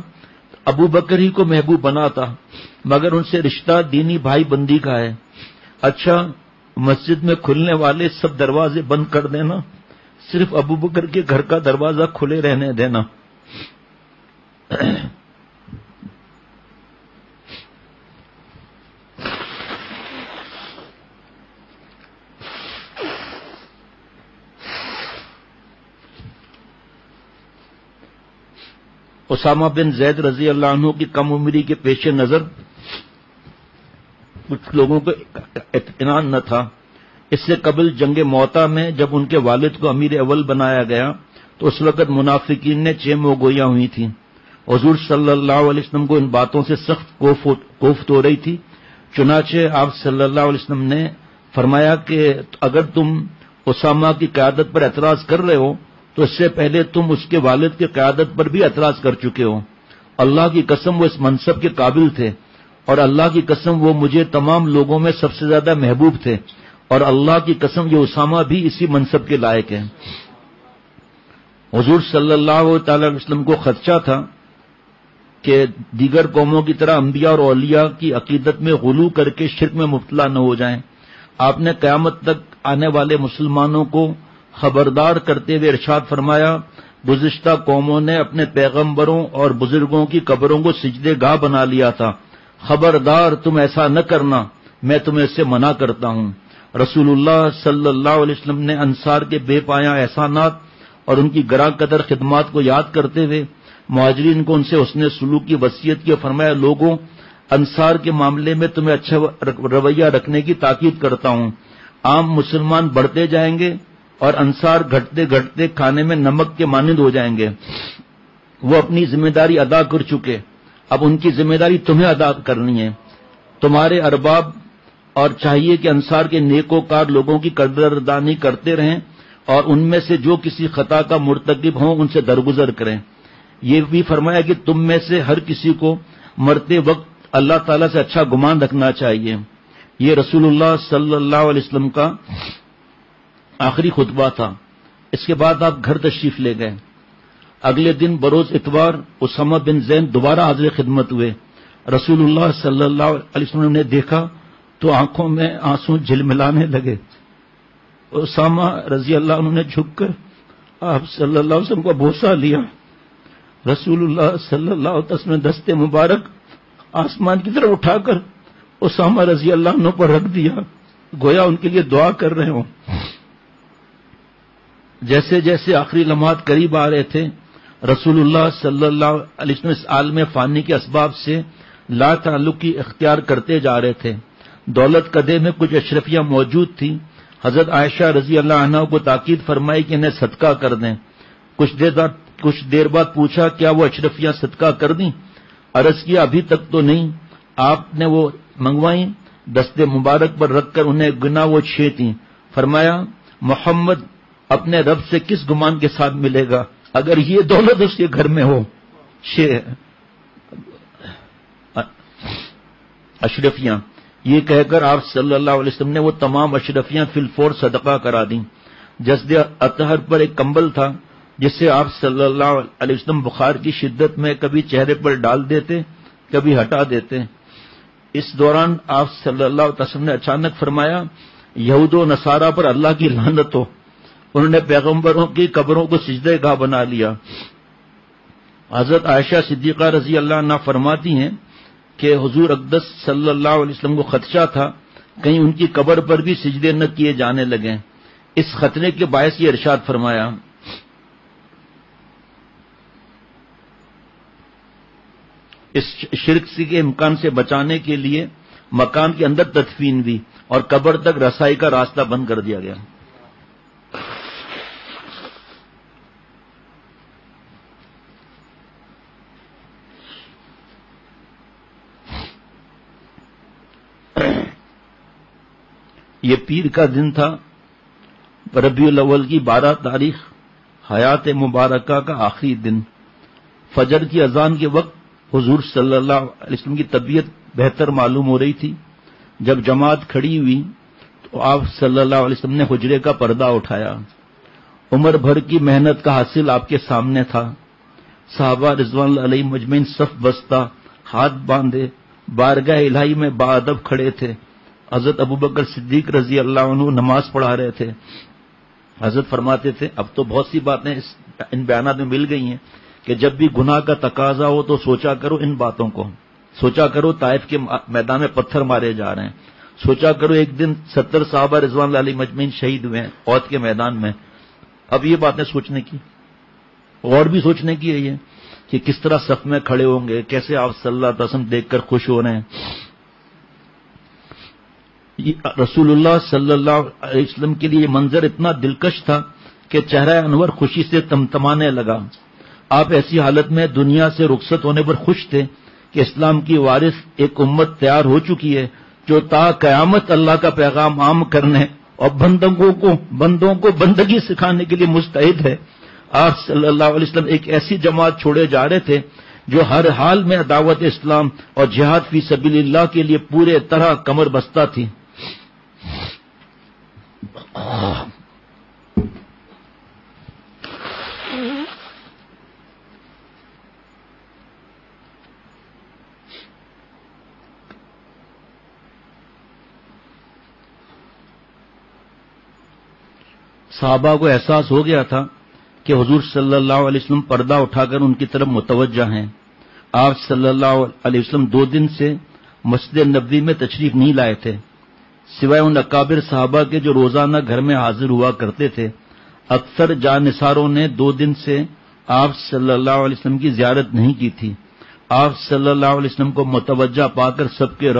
ابو بکر ہی کو محبوب بناتا، مگر ان سے رشتہ دینی بھائی بندی کا ہے. اچھا، مسجد میں کھلنے والے سب دروازے بند کر دینا، صرف ابو بکر کے گھر کا دروازہ کھلے رہنے دینا. اسامہ بن زید رضی اللہ عنہ کی کم عمری کے پیش نظر کچھ لوگوں کو اطمینان نہ تھا. اس سے قبل جنگ موتا میں جب ان کے والد کو امیر اول بنایا گیا تو اس وقت منافقین نے چیم و گویاں ہوئی تھیں. حضور صلی اللہ علیہ وسلم کو ان باتوں سے سخت کوفت ہو رہی تھی. چنانچہ آپ صلی اللہ علیہ وسلم نے فرمایا کہ اگر تم اسامہ کی قیادت پر اعتراض کر رہے ہو تو اس سے پہلے تم اس کے والد کی قیادت پر بھی اعتراض کر چکے ہو. اللہ کی قسم وہ اس منصب کے قابل تھے، اور اللہ کی قسم وہ مجھے تمام لوگوں میں سب سے زیادہ محبوب تھے، اور اللہ کی قسم یہ اسامہ بھی اسی منصب کے لائق ہیں. حضور صلی اللہ تعالی علیہ وسلم کو خدشہ تھا کہ دیگر قوموں کی طرح انبیاء اور اولیاء کی عقیدت میں غلو کر کے شرک میں مبتلا نہ ہو جائیں. آپ نے قیامت تک آنے والے مسلمانوں کو خبردار کرتے ہوئے ارشاد فرمایا، گزشتہ قوموں نے اپنے پیغمبروں اور بزرگوں کی قبروں کو سجدے گاہ بنا لیا تھا، خبردار تم ایسا نہ کرنا، میں تمہیں اس سے منع کرتا ہوں. رسول اللہ صلی اللہ علیہ وسلم نے انصار کے بے پایاں احسانات اور ان کی گراں قدر خدمات کو یاد کرتے ہوئے مہاجرین کو ان سے حسن سلوک کی وصیت کی. فرمایا، لوگوں، انصار کے معاملے میں تمہیں اچھا رویہ رکھنے کی تاکید کرتا ہوں. عام مسلمان بڑھتے جائیں گے اور انصار گھٹتے گھٹتے کھانے میں نمک کے مانند ہو جائیں گے. وہ اپنی ذمہ داری ادا کر چکے، اب ان کی ذمہ داری تمہیں ادا کرنی ہے. تمہارے ارباب اور چاہیے کہ انصار کے نیکوکار لوگوں کی قدردانی کرتے رہیں اور ان میں سے جو کسی خطا کا مرتکب ہوں ان سے درگزر کریں. یہ بھی فرمایا کہ تم میں سے ہر کسی کو مرتے وقت اللہ تعالیٰ سے اچھا گمان رکھنا چاہیے. یہ رسول اللہ صلی اللہ علیہ وسلم کا آخری خطبہ تھا. اس کے بعد آپ گھر تشریف لے گئے. اگلے دن بروز اتوار اسامہ بن زید دوبارہ حاضر خدمت ہوئے. رسول اللہ صلی اللہ علیہ وسلم نے دیکھا تو آنکھوں میں آنسو جھلملانے لگے. اسامہ رضی اللہ عنہ نے جھک کر آپ صلی اللہ علیہ وسلم کو بوسہ لیا. رسول اللہ صلی اللہ علیہ وسلم نے دست مبارک آسمان کی طرف اٹھا کر اسامہ رضی اللہ عنہ پر رکھ دیا، گویا ان کے لیے دعا کر رہے ہوں. جیسے جیسے آخری لمحات قریب آ رہے تھے، رسول اللہ صلی اللہ علیہ وسلم اس عالم فانی کے اسباب سے لا تعلقی اختیار کرتے جا رہے تھے. دولت کدے میں کچھ اشرفیاں موجود تھیں. حضرت عائشہ رضی اللہ عنہا کو تاکید فرمائی کہ انہیں صدقہ کر دیں. کچھ دیر بعد پوچھا کیا وہ اشرفیاں صدقہ کر دیں؟ عرض کیا ابھی تک تو نہیں. آپ نے وہ منگوائیں، دست مبارک پر رکھ کر انہیں گنا وہ 6 تھیں. فرمایا محمد اپنے رب سے کس گمان کے ساتھ ملے گا اگر یہ دولت اس کے گھر میں ہو. 6 اشرفیاں. یہ کہہ کر آپ صلی اللہ علیہ وسلم نے وہ تمام اشرفیاں فی الفور صدقہ کرا دیں. جسد اطہر پر ایک کمبل تھا جسے آپ صلی اللہ علیہ وسلم بخار کی شدت میں کبھی چہرے پر ڈال دیتے کبھی ہٹا دیتے. اس دوران آپ صلی اللہ علیہ وسلم نے اچانک فرمایا یہود و نصارہ پر اللہ کی لعنت ہو، انہوں نے پیغمبروں کی قبروں کو سجدہ گاہ بنا لیا. حضرت عائشہ صدیقہ رضی اللہ عنہا فرماتی ہیں کہ حضور اقدس صلی اللہ علیہ وسلم کو خدشہ تھا کہیں ان کی قبر پر بھی سجدے نہ کیے جانے لگیں. اس خطرے کے باعث یہ ارشاد فرمایا اس شرک کے امکان سے بچانے کے لیے مکان کے اندر تدفین بھی اور قبر تک رسائی کا راستہ بند کر دیا گیا. یہ پیر کا دن تھا، ربیع الاول کی 12 تاریخ، حیات مبارکہ کا آخری دن. فجر کی اذان کے وقت حضور صلی اللہ علیہ وسلم کی طبیعت بہتر معلوم ہو رہی تھی. جب جماعت کھڑی ہوئی تو آپ صلی اللہ علیہ وسلم نے حجرے کا پردہ اٹھایا. عمر بھر کی محنت کا حاصل آپ کے سامنے تھا. صحابہ رضوان اللہ علیہم مجمعین صف بستہ ہاتھ باندھے بارگاہ الہی میں باادب کھڑے تھے. حضرت ابوبکر صدیق رضی اللہ عنہ نماز پڑھا رہے تھے. حضرت فرماتے تھے اب تو بہت سی باتیں ان بیانات میں مل گئی ہیں کہ جب بھی گناہ کا تقاضا ہو تو سوچا کرو ان باتوں کو. سوچا کرو طائف کے میدان میں پتھر مارے جا رہے ہیں. سوچا کرو ایک دن 70 صحابہ رضوان اللہ علیہ مجمعین شہید ہوئے ہیں احد کے میدان میں. اب یہ باتیں سوچنے کی اور بھی سوچنے کی ہے یہ کہ کس طرح صف میں کھڑے ہوں گے، کیسے آپ صلی اللہ علیہ وسلم دیکھ کر خوش ہو رہے ہیں. رسول اللہ صلی اللہ علیہ وسلم کے لیے یہ منظر اتنا دلکش تھا کہ چہرہ انور خوشی سے تمتمانے لگا. آپ ایسی حالت میں دنیا سے رخصت ہونے پر خوش تھے کہ اسلام کی وارث ایک امت تیار ہو چکی ہے جو تا قیامت اللہ کا پیغام عام کرنے اور بندوں کو بندگی سکھانے کے لیے مستعد ہے. آپ صلی اللہ علیہ وسلم ایک ایسی جماعت چھوڑے جا رہے تھے جو ہر حال میں دعوت اسلام اور جہاد فی سبیل اللہ کے لیے پورے طرح کمر بستہ تھی. صحابہ کو احساس ہو گیا تھا کہ حضور صلی اللہ علیہ وسلم پردہ اٹھا کر ان کی طرف متوجہ ہیں. آپ صلی اللہ علیہ وسلم 2 دن سے مسجد نبوی میں تشریف نہیں لائے تھے سوائے ان اکابر صحابہ کے جو روزانہ گھر میں حاضر ہوا کرتے تھے. اکثر جانثاروں نے 2 دن سے آپ صلی اللہ علیہ وسلم کی زیارت نہیں کی تھی. آپ صلی اللہ علیہ وسلم کو متوجہ پا کر سب کے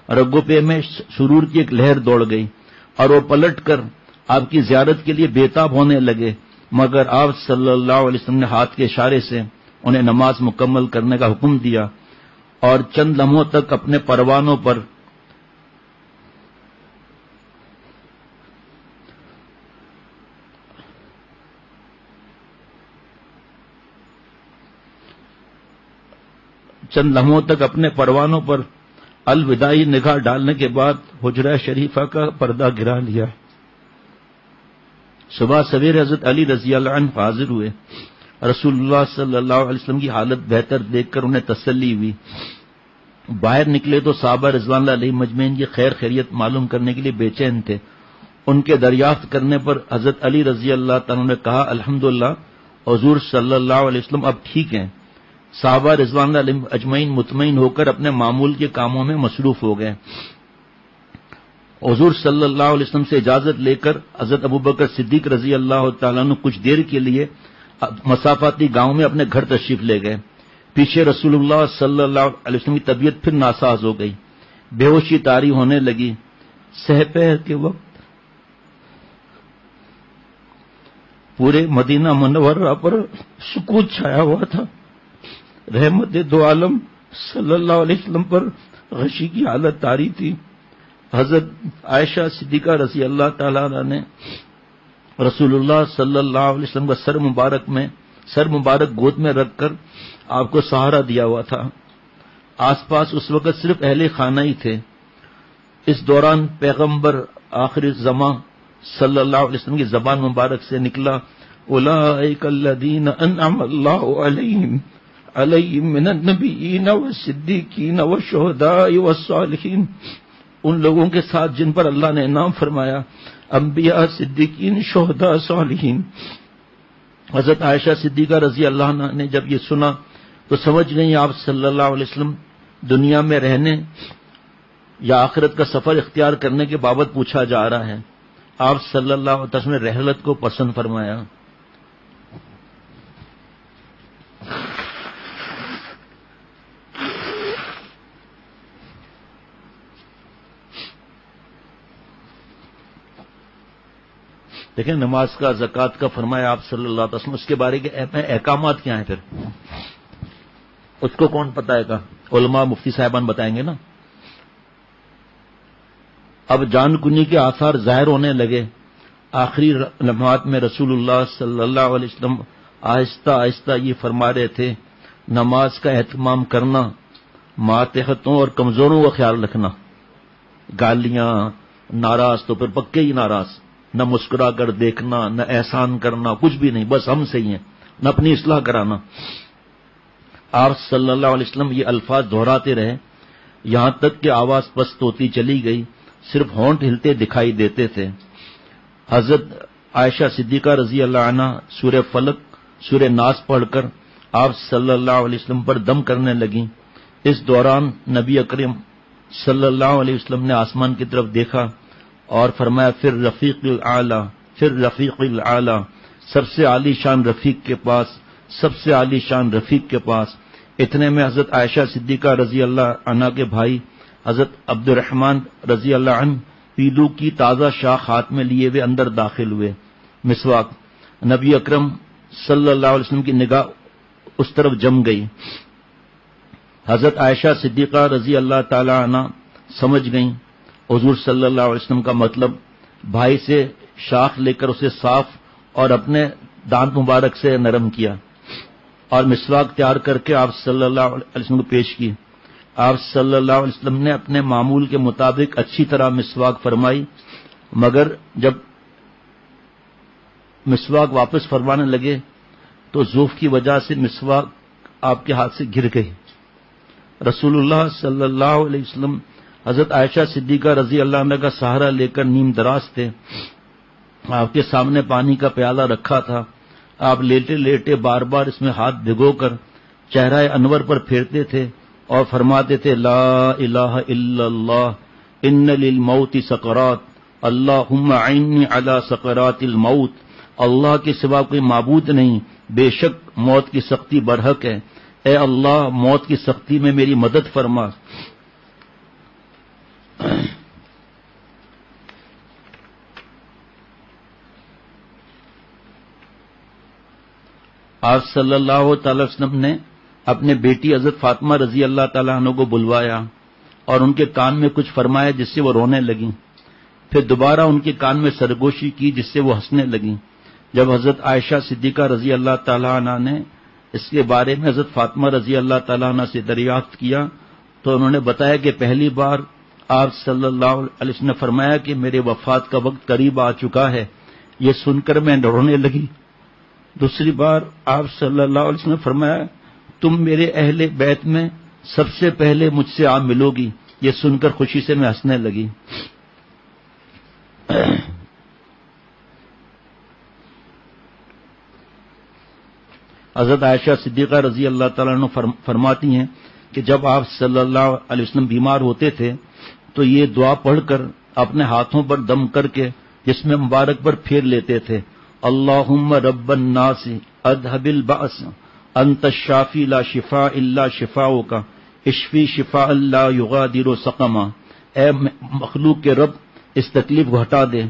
رگوں پہ میں سرور کی ایک لہر دوڑ گئی اور وہ پلٹ کر آپ کی زیارت کے لیے بےتاب ہونے لگے، مگر آپ صلی اللہ علیہ وسلم نے ہاتھ کے اشارے سے انہیں نماز مکمل کرنے کا حکم دیا اور چند لمحوں تک اپنے پروانوں پر الوداعی نگاہ ڈالنے کے بعد حجرہ شریفہ کا پردہ گرا لیا. صبح سویرے حضرت علی رضی اللہ عنہ حاضر ہوئے. رسول اللہ صلی اللہ علیہ وسلم کی حالت بہتر دیکھ کر انہیں تسلی ہوئی. باہر نکلے تو صحابہ رضوان اللہ علیہ مجمعین کی خیر خیریت معلوم کرنے کے لیے بے چین تھے. ان کے دریافت کرنے پر حضرت علی رضی اللہ تعالیٰ نے کہا الحمدللہ حضور صلی اللہ علیہ وسلم اب ٹھیک ہیں. صحابہ رضوان اللہ علیہ اجمعین مطمئن ہو کر اپنے معمول کے کاموں میں مصروف ہو گئے. حضور صلی اللہ علیہ وسلم سے اجازت لے کر حضرت ابوبکر صدیق رضی اللہ تعالیٰ عنہ کچھ دیر کے لیے مسافاتی گاؤں میں اپنے گھر تشریف لے گئے. پیچھے رسول اللہ صلی اللہ علیہ وسلم کی طبیعت پھر ناساز ہو گئی. بے ہوشی طاری ہونے لگی. سحر کے وقت پورے مدینہ منورہ پر سکوت چھایا ہوا تھا. رحمت دو عالم صلی اللہ علیہ وسلم پر غشی کی حالت طاری تھی. حضرت عائشہ صدیقہ رضی اللہ تعالی عنہ نے رسول اللہ صلی اللہ علیہ وسلم کا سر مبارک گود میں رکھ کر آپ کو سہارا دیا ہوا تھا. آس پاس اس وقت صرف اہل خانہ ہی تھے. اس دوران پیغمبر آخر زمان صلی اللہ علیہ وسلم کی زبان مبارک سے نکلا اولئک الذین انعم اللہ علیہم من النبیین والصدیقین والشہداء والصالحین. ان لوگوں کے ساتھ جن پر اللہ نے انعام فرمایا، انبیاء، صدیقین، شہداء، صالحین. حضرت عائشہ صدیقہ رضی اللہ عنہ نے جب یہ سنا تو سمجھ گئی آپ صلی اللہ علیہ وسلم دنیا میں رہنے یا آخرت کا سفر اختیار کرنے کے بابت پوچھا جا رہا ہے. آپ صلی اللہ علیہ وسلم نے رحلت کو پسند فرمایا. دیکھیں نماز کا، زکوٰۃ کا فرمایا آپ صلی اللہ علیہ وسلم. اس کے بارے کے احکامات کیا ہیں پھر؟ اس کو کون بتائے گا؟ علماء مفتی صاحبان بتائیں گے نا. اب جان کنی کے آثار ظاہر ہونے لگے. آخری لمحات میں رسول اللہ صلی اللہ علیہ وسلم آہستہ آہستہ یہ فرما رہے تھے، نماز کا اہتمام کرنا، ماتحتوں اور کمزوروں کا خیال رکھنا. گالیاں، ناراض تو پھر پکے ہی ناراض، نہ مسکرا کر دیکھنا، نہ احسان کرنا، کچھ بھی نہیں، بس ہم سے ہی ہیں، نہ اپنی اصلاح کرانا. آپ صلی اللہ علیہ وسلم یہ الفاظ دہراتے رہے یہاں تک کہ آواز پست ہوتی چلی گئی، صرف ہونٹ ہلتے دکھائی دیتے تھے. حضرت عائشہ صدیقہ رضی اللہ عنہ سورہ فلق، سورہ ناس پڑھ کر آپ صلی اللہ علیہ وسلم پر دم کرنے لگیں. اس دوران نبی اکرم صلی اللہ علیہ وسلم نے آسمان کی طرف دیکھا اور فرمایا پھر رفیق الاعلی، سب سے عالی شان رفیق کے پاس، سب سے عالی شان رفیق کے پاس. اتنے میں حضرت عائشہ صدیقہ رضی اللہ عنہ کے بھائی حضرت عبد الرحمن رضی اللہ عنہ پیلو کی تازہ شاخ ہاتھ میں لیے ہوئے اندر داخل ہوئے. مسواک. نبی اکرم صلی اللہ علیہ وسلم کی نگاہ اس طرف جم گئی. حضرت عائشہ صدیقہ رضی اللہ تعالی عنہ سمجھ گئیں حضور صلی اللہ علیہ وسلم کا مطلب. بھائی سے شاخ لے کر اسے صاف اور اپنے دانت مبارک سے نرم کیا اور مسواک تیار کر کے آپ صلی اللہ علیہ وسلم کو پیش کی. آپ صلی اللہ علیہ وسلم نے اپنے معمول کے مطابق اچھی طرح مسواک فرمائی، مگر جب مسواک واپس فرمانے لگے تو ضعف کی وجہ سے مسواک آپ کے ہاتھ سے گر گئی. رسول اللہ صلی اللہ علیہ وسلم حضرت عائشہ صدیقہ رضی اللہ عنہ کا سہارا لے کر نیم دراز تھے. آپ کے سامنے پانی کا پیالہ رکھا تھا. آپ لیٹے لیٹے بار بار اس میں ہاتھ بھگو کر چہرہ انور پر پھیرتے تھے اور فرماتے تھے لا الہ الا اللہ ان للموت سکرات اللہم اعنی علی سکرات الموت. اللہ کے سوا کوئی معبود نہیں، بے شک موت کی سختی برحق ہے. اے اللہ موت کی سختی میں میری مدد فرما. آپ صلی اللہ تعالی وسلم نے اپنے بیٹی حضرت فاطمہ رضی اللہ تعالیٰ عنہ کو بلوایا اور ان کے کان میں کچھ فرمایا جس سے وہ رونے لگیں. پھر دوبارہ ان کے کان میں سرگوشی کی جس سے وہ ہنسنے لگیں. جب حضرت عائشہ صدیقہ رضی اللہ تعالیٰ عنہ نے اس کے بارے میں حضرت فاطمہ رضی اللہ تعالیٰ عنہ سے دریافت کیا تو انہوں نے بتایا کہ پہلی بار آپ صلی اللہ علیہ وسلم نے فرمایا کہ میرے وفات کا وقت قریب آ چکا ہے. یہ سن کر میں رونے لگی. دوسری بار آپ صلی اللہ علیہ وسلم نے فرمایا تم میرے اہل بیت میں سب سے پہلے مجھ سے آپ ملو گی. یہ سن کر خوشی سے میں ہنسنے لگی. حضرت عائشہ صدیقہ رضی اللہ تعالیٰ عنہ فرماتی ہیں کہ جب آپ صلی اللہ علیہ وسلم بیمار ہوتے تھے تو یہ دعا پڑھ کر اپنے ہاتھوں پر دم کر کے جسم مبارک پر پھیر لیتے تھے. اللہم رب الناس اذھب البأس انت الشافی لا شفاء الا شفاؤک اشفی شفاء لا یغادر سقما، اے مخلوق کے رب اس تکلیف کو ہٹا دے،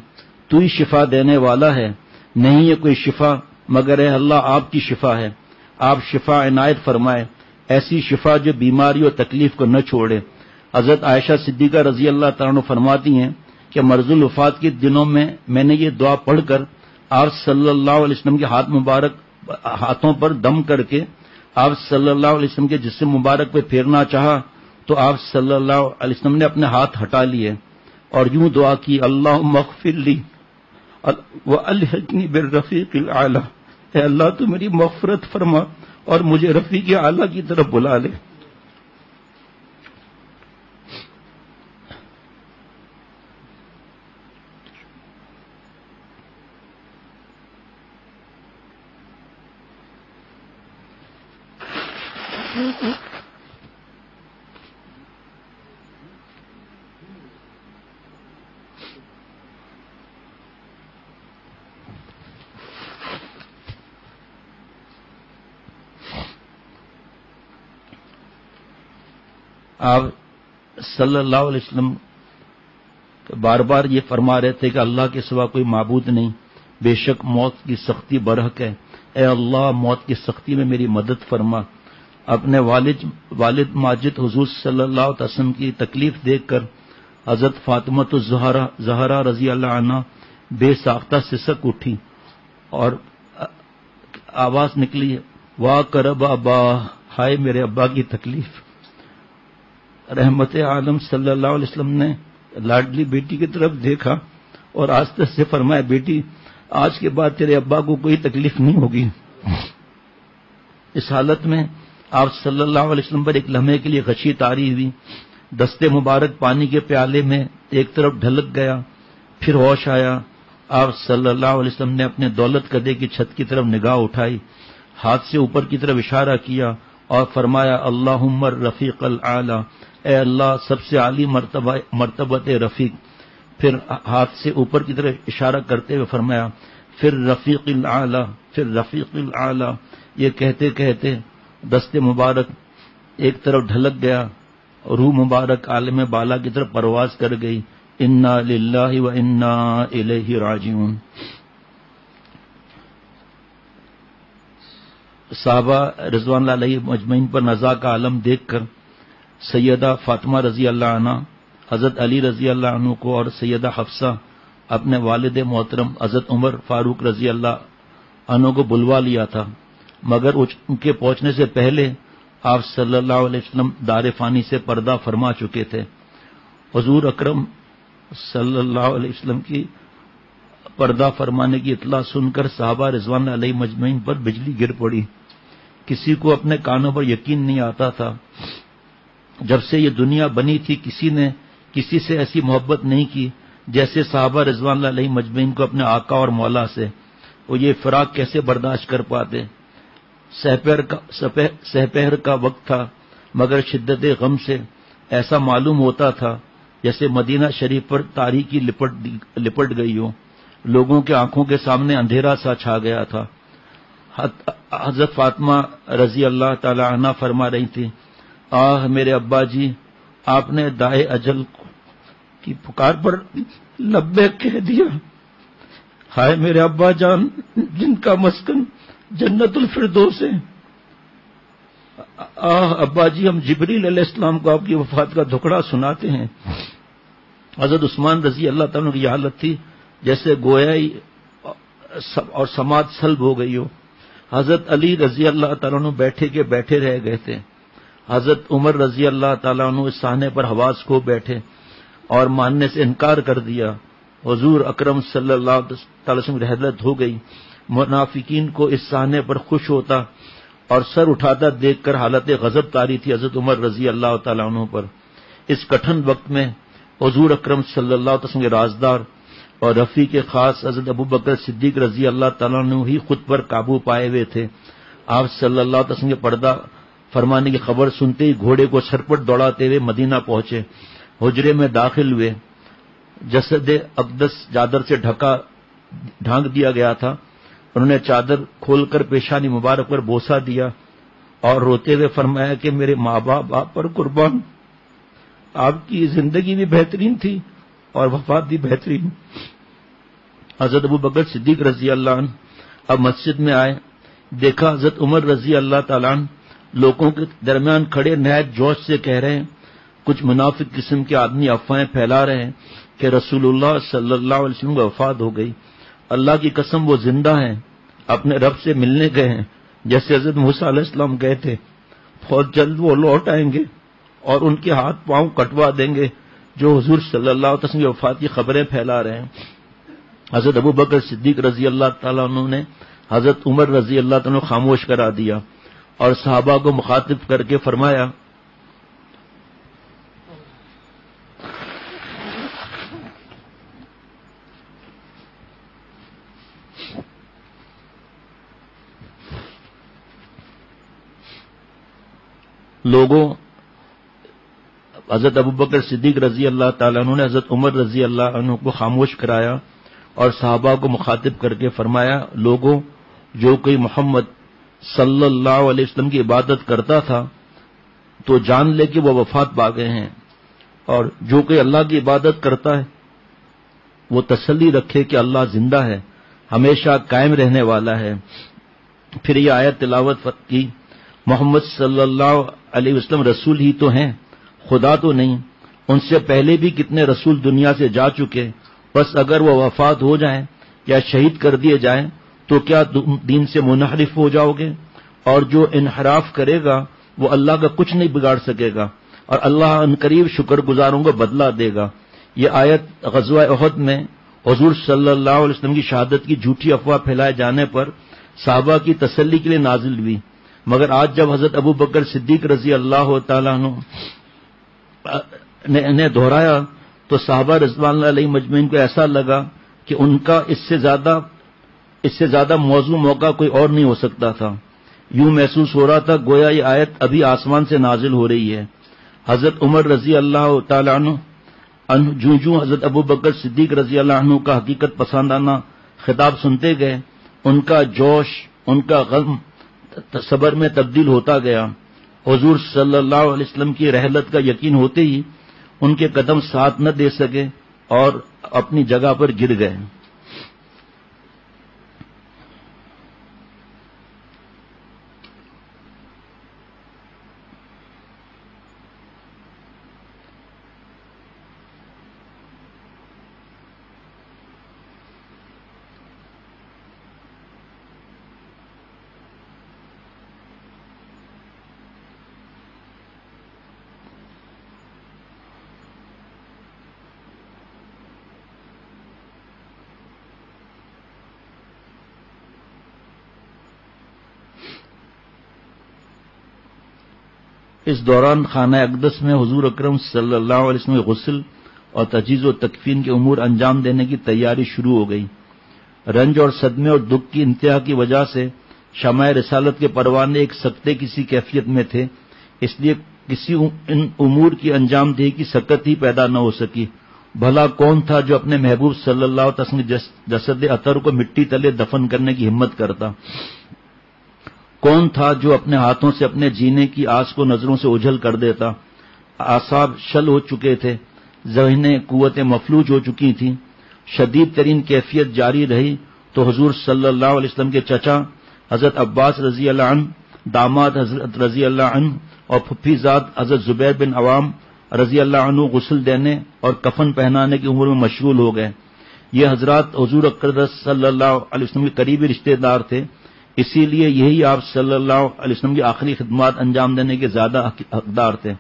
تو ہی شفا دینے والا ہے، نہیں ہے کوئی شفا مگر اے اللہ آپ کی شفا ہے، آپ شفا عنایت فرمائے، ایسی شفا جو بیماری اور تکلیف کو نہ چھوڑے۔ حضرت عائشہ صدیقہ رضی اللہ تعالیٰ عنہ فرماتی ہیں کہ مرض الوفات کے دنوں میں نے یہ دعا پڑھ کر آپ صلی اللہ علیہ وسلم کے ہاتھوں پر دم کر کے آپ صلی اللہ علیہ وسلم کے جسم مبارک پہ پھیرنا چاہا تو آپ صلی اللہ علیہ وسلم نے اپنے ہاتھ ہٹا لیے اور یوں دعا کی، اللہم اغفر لی والحقنی بالرفیق الاعلی، اے اللہ تو میری مغفرت فرما اور مجھے رفیق اعلی کی طرف بلا لے۔ آپ صلی اللہ علیہ وسلم بار بار یہ فرما رہے تھے کہ اللہ کے سوا کوئی معبود نہیں، بے شک موت کی سختی برحق ہے، اے اللہ موت کی سختی میں میری مدد فرما۔ اپنے والد ماجد حضور صلی اللہ علیہ وسلم کی تکلیف دیکھ کر حضرت فاطمۃ الزہرا رضی اللہ عنہ بے ساختہ سسک اٹھی اور آواز نکلی، واہ کرب ابا، ہائے میرے ابا کی تکلیف۔ رحمت عالم صلی اللہ علیہ وسلم نے لاڈلی بیٹی کی طرف دیکھا اور آستہ سے فرمایا، بیٹی آج کے بعد تیرے ابا کو کوئی تکلیف نہیں ہوگی۔ اس حالت میں آپ صلی اللہ علیہ وسلم پر ایک لمحے کے لیے غشی طاری ہوئی، دستے مبارک پانی کے پیالے میں ایک طرف ڈھلک گیا، پھر ہوش آیا۔ آپ صلی اللہ علیہ وسلم نے اپنے دولت کدے کی چھت کی طرف نگاہ اٹھائی، ہاتھ سے اوپر کی طرف اشارہ کیا اور فرمایا، اللہم الرفیق الاعلی، اے اللہ سب سے عالی مرتبت رفیق۔ پھر ہاتھ سے اوپر کی طرف اشارہ کرتے ہوئے فرمایا، پھر رفیق الاعلی، پھر رفیق الاعلی۔ یہ کہتے کہتے دست مبارک ایک طرف ڈھلک گیا، روح مبارک عالم بالا کی طرف پرواز کر گئی۔ انا للہ و انا الیہ راجعون۔ صحابہ رضوان اللہ علیہ مجمعین پر نزا کا عالم دیکھ کر سیدہ فاطمہ رضی اللہ عنہ، حضرت علی رضی اللہ عنہ کو اور سیدہ حفصہ اپنے والد محترم حضرت عمر فاروق رضی اللہ عنہ کو بلوا لیا تھا، مگر ان کے پہنچنے سے پہلے آپ صلی اللہ علیہ وسلم دار فانی سے پردہ فرما چکے تھے۔ حضور اکرم صلی اللہ علیہ وسلم کی پردہ فرمانے کی اطلاع سن کر صحابہ رضوان علیہ مجمعین پر بجلی گر پڑی۔ کسی کو اپنے کانوں پر یقین نہیں آتا تھا۔ جب سے یہ دنیا بنی تھی کسی نے کسی سے ایسی محبت نہیں کی جیسے صحابہ رضوان علیہ مجمعین کو اپنے آقا اور مولا سے۔ وہ یہ فراق کیسے برداشت کر پاتے؟ سپہر کا وقت تھا، مگر شدت غم سے ایسا معلوم ہوتا تھا جیسے مدینہ شریف پر تاریکی لپٹ گئی ہو، لوگوں کے آنکھوں کے سامنے اندھیرا سا چھا گیا تھا۔ حضرت فاطمہ رضی اللہ تعالی عنہ فرما رہی تھی، آہ میرے ابا جی، آپ نے دائے اجل کی پکار پر لبیک کہہ دیا، ہائے میرے ابا جان جن کا مسکن جنت الفردوس ہے۔ آہ ابا جی، ہم جبریل علیہ السلام کو آپ کی وفات کا دھکڑا سناتے ہیں۔ حضرت عثمان رضی اللہ تعالیٰ کی یہ حالت تھی جیسے گویا اور سماعت سلب ہو گئی ہو۔ حضرت علی رضی اللہ تعالیٰ عنہ بیٹھے کے بیٹھے رہ گئے تھے۔ حضرت عمر رضی اللہ تعالیٰ عنہ اس صحنے پر حواس کھو بیٹھے اور ماننے سے انکار کر دیا۔ حضور اکرم صلی اللہ تعالی وسلم کی حضرت ہو گئی۔ منافقین کو اس صحنے پر خوش ہوتا اور سر اٹھاتا دیکھ کر حالت غضب طاری تھی حضرت عمر رضی اللہ تعالیٰ عنہ پر۔ اس کٹھن وقت میں حضور اکرم صلی اللہ علیہ وسلم کے رازدار اور رفیق خاص حضرت ابوبکر صدیق رضی اللہ تعالیٰ عنہ ہی خود پر قابو پائے ہوئے تھے۔ آپ صلی اللہ علیہ وسلم کے پردہ فرمانے کی خبر سنتے ہی گھوڑے کو سرپٹ دوڑاتے ہوئے مدینہ پہنچے، حجرے میں داخل ہوئے۔ جسد اقدس چادر سے ڈھانک دیا گیا تھا۔ انہوں نے چادر کھول کر پیشانی مبارک پر بوسہ دیا اور روتے ہوئے فرمایا کہ میرے ماں باپ آپ پر قربان، آپ کی زندگی بھی بہترین تھی اور وفات بھی بہترین۔ حضرت ابو بکر صدیق رضی اللہ عنہ اب مسجد میں آئے، دیکھا حضرت عمر رضی اللہ تعالیٰ عنہ لوگوں کے درمیان کھڑے نہایت جوش سے کہہ رہے ہیں، کچھ منافق قسم کے آدمی افواہیں پھیلا رہے ہیں کہ رسول اللہ صلی اللہ علیہ وسلم کی وفات ہو گئی، اللہ کی قسم وہ زندہ ہیں، اپنے رب سے ملنے گئے ہیں جیسے حضرت موسیٰ علیہ السلام گئے تھے، بہت جلد وہ لوٹ آئیں گے اور ان کے ہاتھ پاؤں کٹوا دیں گے جو حضور صلی اللہ علیہ وسلم کی وفات کی خبریں پھیلا رہے ہیں۔ حضرت ابو بکر صدیق رضی اللہ تعالیٰ عنہ نے حضرت عمر رضی اللہ تعالیٰ عنہ خاموش کرا دیا اور صحابہ کو مخاطب کر کے فرمایا، لوگوں، حضرت ابو بکر صدیق رضی اللہ تعالیٰ عنہ نے حضرت عمر رضی اللہ عنہ کو خاموش کرایا اور صحابہ کو مخاطب کر کے فرمایا، لوگوں، جو کوئی محمد صلی اللہ علیہ وسلم کی عبادت کرتا تھا تو جان لے کہ وہ وفات پا گئے ہیں، اور جو کوئی اللہ کی عبادت کرتا ہے وہ تسلی رکھے کہ اللہ زندہ ہے، ہمیشہ قائم رہنے والا ہے۔ پھر یہ آیت تلاوت کی، محمد صلی اللہ علیہ وسلم رسول ہی تو ہیں، خدا تو نہیں، ان سے پہلے بھی کتنے رسول دنیا سے جا چکے، بس اگر وہ وفات ہو جائیں یا شہید کر دیے جائیں تو کیا دین سے منحرف ہو جاؤ گے؟ اور جو انحراف کرے گا وہ اللہ کا کچھ نہیں بگاڑ سکے گا، اور اللہ عنقریب شکر گزاروں کو بدلہ دے گا۔ یہ آیت غزوہ احد میں حضور صلی اللہ علیہ وسلم کی شہادت کی جھوٹی افواہ پھیلائے جانے پر صحابہ کی تسلی کے لیے نازل ہوئی، مگر آج جب حضرت ابو بکر صدیق رضی اللہ تعالیٰ عنہ نے دہرایا تو صحابہ رضوان اللہ علیہ مجمعین کو ایسا لگا کہ ان کا اس سے زیادہ موضوع موقع کوئی اور نہیں ہو سکتا تھا۔ یوں محسوس ہو رہا تھا گویا یہ آیت ابھی آسمان سے نازل ہو رہی ہے۔ حضرت عمر رضی اللہ تعالیٰ عنہ جوں حضرت ابو بکر صدیق رضی اللہ عنہ کا حقیقت پسندانہ خطاب سنتے گئے، ان کا جوش، ان کا غم صبر میں تبدیل ہوتا گیا۔ حضور صلی اللہ علیہ وسلم کی رحلت کا یقین ہوتے ہی ان کے قدم ساتھ نہ دے سکے اور اپنی جگہ پر گر گئے۔ اس دوران خانہ اقدس میں حضور اکرم صلی اللہ علیہ وسلم غسل اور تجہیز و تکفین کے امور انجام دینے کی تیاری شروع ہو گئی۔ رنج اور صدمے اور دکھ کی انتہا کی وجہ سے شمع رسالت کے پروانے ایک سکتے کسی کیفیت میں تھے، اس لیے کسی ان امور کی انجام دہی کی سکت ہی پیدا نہ ہو سکی۔ بھلا کون تھا جو اپنے محبوب صلی اللہ علیہ وسلم کے جسد اطہر کو مٹی تلے دفن کرنے کی ہمت کرتا؟ کون تھا جو اپنے ہاتھوں سے اپنے جینے کی آس کو نظروں سے اوجھل کر دیتا؟ اعصاب شل ہو چکے تھے، ذہنیں قوتیں مفلوج ہو چکی تھیں، شدید ترین کیفیت جاری رہی تو حضور صلی اللہ علیہ وسلم کے چچا حضرت عباس رضی اللہ عنہ، داماد حضرت رضی اللہ عنہ اور پھپھی زاد حضرت زبیر بن عوام رضی اللہ عنہ غسل دینے اور کفن پہنانے کی امور میں مشغول ہو گئے۔ یہ حضرات حضور اقدس صلی اللہ علیہ وسلم کے قریبی رشتہ دار تھے، اسی لیے یہی آپ صلی اللہ علیہ وسلم کی آخری خدمات انجام دینے کے زیادہ حقدار تھے۔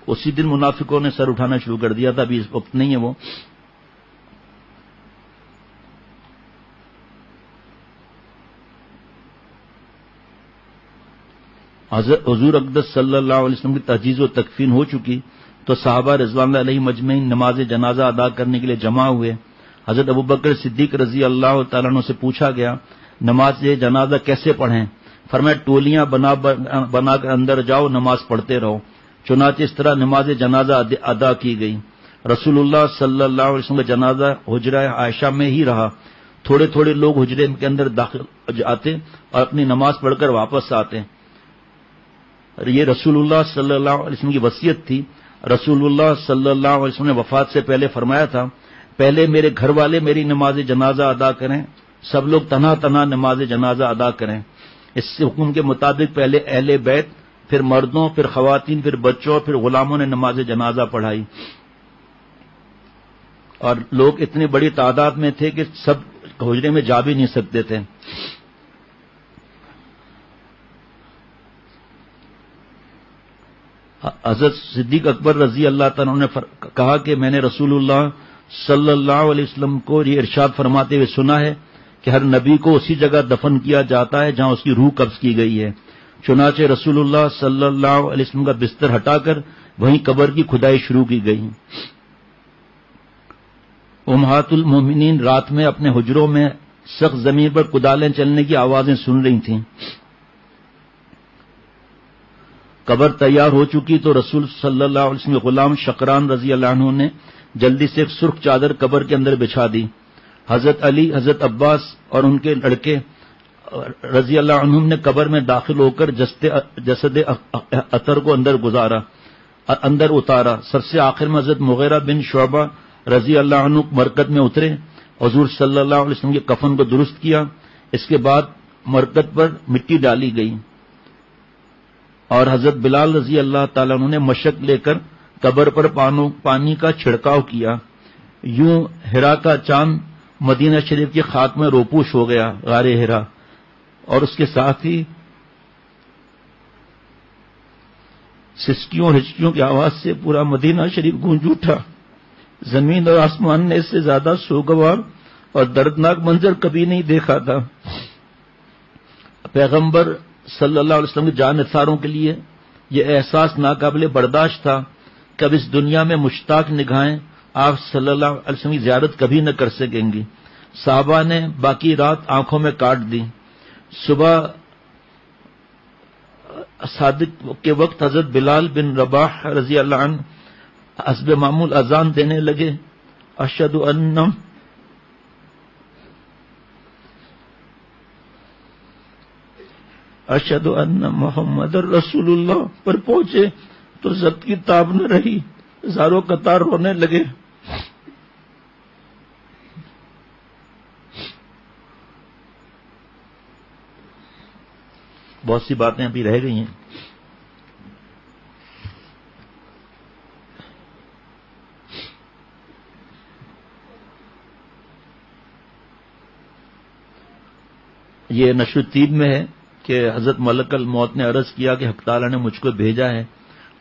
اسی دن منافقوں نے سر اٹھانا شروع کر دیا تھا، ابھی اس وقت نہیں ہے وہ۔ حضور اقدس صلی اللہ علیہ وسلم کی تجہیز و تکفین ہو چکی تو صحابہ رضوان اللہ علیہ مجمعین نماز جنازہ ادا کرنے کے لیے جمع ہوئے۔ حضرت ابو بکر صدیق رضی اللہ تعالیٰ عنہ سے پوچھا گیا، نماز جنازہ کیسے پڑھیں؟ فرمایا ٹولیاں بنا کر اندر جاؤ، نماز پڑھتے رہو۔ چنانچہ اس طرح نماز جنازہ ادا کی گئی۔ رسول اللہ صلی اللہ علیہ وسلم کا جنازہ حجرہ عائشہ میں ہی رہا. تھوڑے تھوڑے لوگ حجرے کے اندر داخل آتے اور اپنی نماز پڑھ کر واپس آتے. یہ رسول اللہ صلی اللہ علیہ وسلم کی وصیت تھی. رسول اللہ صلی اللہ علیہ وسلم نے وفات سے پہلے فرمایا تھا پہلے میرے گھر والے میری نماز جنازہ ادا کریں, سب لوگ تنہا تنہا نماز جنازہ ادا کریں. اس سے حکم کے مطابق پہلے اہل بیت, پھر مردوں, پھر خواتین, پھر بچوں, پھر غلاموں نے نماز جنازہ پڑھائی. اور لوگ اتنی بڑی تعداد میں تھے کہ سب حجرے میں جا بھی نہیں سکتے تھے. حضرت صدیق اکبر رضی اللہ تعالیٰ نے کہا کہ میں نے رسول اللہ صلی اللہ علیہ وسلم کو یہ ارشاد فرماتے ہوئے سنا ہے کہ ہر نبی کو اسی جگہ دفن کیا جاتا ہے جہاں اس کی روح قبض کی گئی ہے. چنانچہ رسول اللہ صلی اللہ علیہ وسلم کا بستر ہٹا کر وہیں قبر کی کھدائی شروع کی گئی. امہات المومنین رات میں اپنے حجروں میں سخت زمین پر کدالیں چلنے کی آوازیں سن رہی تھیں. قبر تیار ہو چکی تو رسول صلی اللہ علیہ وسلم کے غلام شقران رضی اللہ عنہ نے جلدی سے ایک سرخ چادر قبر کے اندر بچھا دی. حضرت علی, حضرت عباس اور ان کے لڑکے رضی اللہ عنہم نے قبر میں داخل ہو کر جسد اطہر کو اندر اتارا. سب سے آخر میں حضرت مغیرہ بن شعبہ رضی اللہ عنہ مرکت میں اترے, حضور صلی اللہ علیہ وسلم کے کفن کو درست کیا. اس کے بعد مرکت پر مٹی ڈالی گئی اور حضرت بلال رضی اللہ تعالیٰ عنہ نے مشک لے کر قبر پر پانی کا چھڑکاؤ کیا. یوں ہرا کا چاند مدینہ شریف کی خاک میں روپوش ہو گیا, غار ہرا, اور اس کے ساتھ ہی سسکیوں اور ہچکیوں کی آواز سے پورا مدینہ شریف گونج اٹھا. زمین اور آسمان نے اس سے زیادہ سوگوار اور دردناک منظر کبھی نہیں دیکھا تھا. پیغمبر صلی اللہ علیہ وسلم کے جان نثاروں کے لیے یہ احساس ناقابل برداشت تھا کہ اب اس دنیا میں مشتاق نگاہیں آپ صلی اللہ علیہ وسلم کی زیارت کبھی نہ کر سکیں گی. صحابہ نے باقی رات آنکھوں میں کاٹ دی. صبح صادق کے وقت حضرت بلال بن رباح رضی اللہ عنہ حسب معمول اذان دینے لگے. اشہد ان محمد رسول اللہ پر پہنچے تو ضبط کی تاب نہ رہی, ہزاروں قطار رونے لگے. بہت سی باتیں ابھی رہ گئی ہیں. یہ نشر الطیب میں ہے کہ حضرت ملک الموت نے عرض کیا کہ حق تعالیٰ نے مجھ کو بھیجا ہے,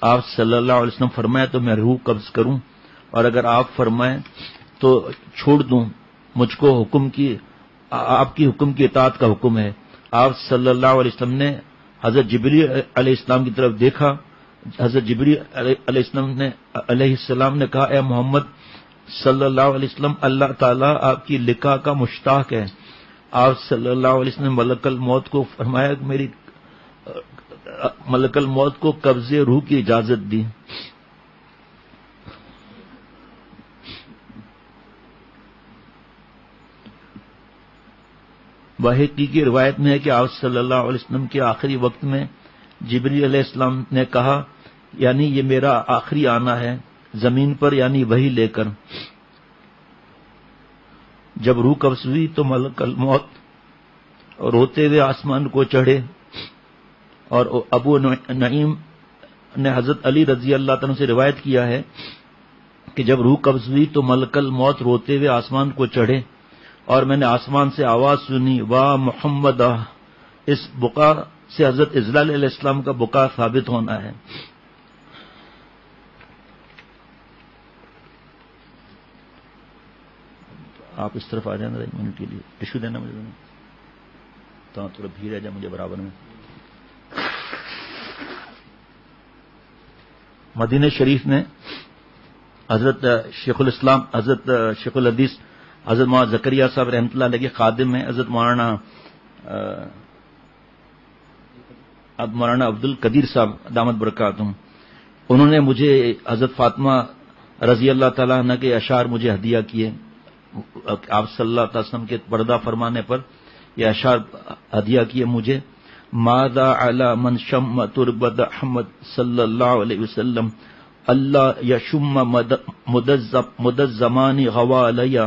آپ صلی اللہ علیہ وسلم فرمائے تو میں روح قبض کروں, اور اگر آپ فرمائیں تو چھوڑ دوں. مجھ کو آپ کی حکم کی اطاعت کا حکم ہے. آپ صلی اللہ علیہ وسلم نے حضرت جبریل علیہ السلام کی طرف دیکھا. حضرت جبریل علیہ السلام نے کہا اے محمد صلی اللہ علیہ وسلم, اللہ تعالیٰ آپ کی لقاء کا مشتاق ہے. آپ صلی اللہ علیہ وسلم ملک الموت کو فرمایا کہ میری ملک الموت کو قبضے روح کی اجازت دی. باحقی کی روایت میں ہے کہ آپ صلی اللہ علیہ وسلم کے آخری وقت میں جبریل علیہ السلام نے کہا یعنی یہ میرا آخری آنا ہے زمین پر, یعنی وہی لے کر. جب روح قبض ہوئی تو ملک الموت روتے ہوئے آسمان کو چڑھے, اور ابو نعیم نے حضرت علی رضی اللہ تعالیٰ سے روایت کیا ہے کہ جب روح قبض ہوئی تو ملک الموت روتے ہوئے آسمان کو چڑھے, اور میں نے آسمان سے آواز سنی واہ محمد. اس بقا سے حضرت اسرائیل علیہ السلام کا بقا ثابت ہونا ہے. آپ اس طرف آ جائیں ایک منٹ کے لیے, ٹشو دینا مجھے, تو تھوڑا بھیڑ ہے جائے مجھے برابر میں. مدینہ شریف میں حضرت شیخ الاسلام, حضرت شیخ الحدیث حضرت مولانا زکریا صاحب رحمۃ اللہ علیہ کے خادم ہیں حضرت مولانا عبد القدیر صاحب دامت برکاتہم. انہوں نے مجھے حضرت فاطمہ رضی اللہ تعالیٰ عنہ کے اشعار مجھے ہدیہ کیے. آپ صلی اللہ علیہ وسلم کے پردہ فرمانے پر یہ اشعار ہدیہ کیے مجھے. ماذا علی من شم تربت احمد صلی اللہ علیہ وسلم اللہ یشم مد الزمان غوالیا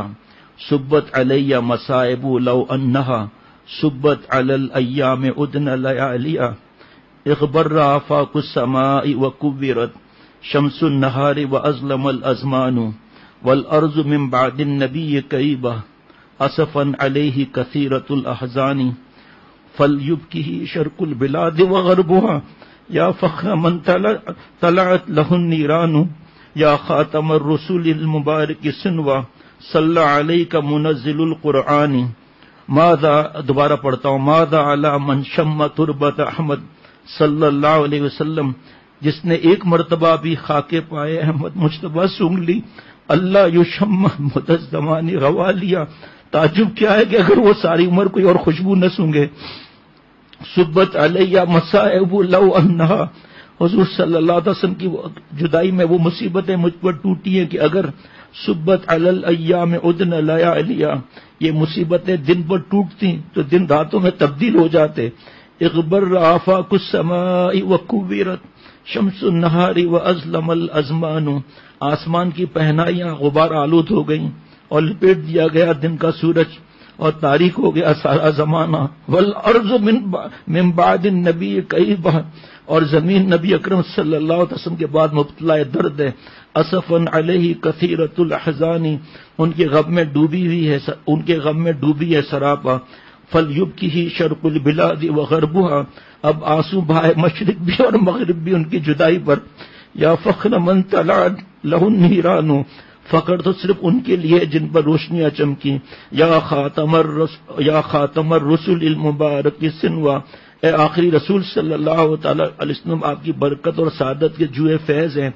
صبت علی مصائب لو انہا صبت علی الایام ادن لیالیا اخبر آفاق السماء وکبرت شمس النہار وازلم الازمان والارض من بعد النبی کئیبہ اسفا علیہ کثیرت الاحزان فلیبکہ شرق البلاد وغربها یا فخر من طلعت له النیران یا خاتم الرسول المبارک سنوا صلی علیک منزل القرآن. ماذا دوبارہ پڑھتا ہوں. ماذا علی من شم تربت احمد صلی اللہ علیہ وسلم جس نے ایک مرتبہ بھی خاک پائے احمد مجتبیٰ سونگ لی. اللہ یشم مد الزمان غوالیا. تعجب کیا ہے کہ اگر وہ ساری عمر کوئی اور خوشبو نہ سونگے. صبت علیہ مصائب لو انہا. حضور صلی اللہ علیہ وسلم کی جدائی میں وہ مصیبتیں مجھ پر ٹوٹی ہیں کہ اگر صبت علی الایام ادن لیالیا یہ مصیبتیں دن پر ٹوٹتی تو دن راتوں میں تبدیل ہو جاتے. اغبر آفاق السماء وکبرت شمس النہار وازلم الازمان. آسمان کی پہنائیاں غبار آلود ہو گئیں اور لپیٹ دیا گیا دن کا سورج اور تاریخ ہو گیا سارا زمانہ. والارض من بعد النبی کئیبہ اور زمین نبی اکرم صلی اللہ علیہ وسلم کے بعد مبتلا درد ہے. اسفا علیہ کثیرت الاحزان. ان کے غم میں ڈوبی ہے سراپا. فلیبکہ شرق البلاد وغربها. اب آنسو بہائے مشرق بھی اور مغرب بھی ان کی جدائی پر. یا فخر من طلعت له النیران. فخر تو صرف ان کے لیے جن پر روشنیاں چمکی. یا خاتم الرسل المبارک سنوا. اے آخری رسول صلی اللہ تعالی علیہ وسلم آپ کی برکت اور سعادت کے جوئے فیض ہیں.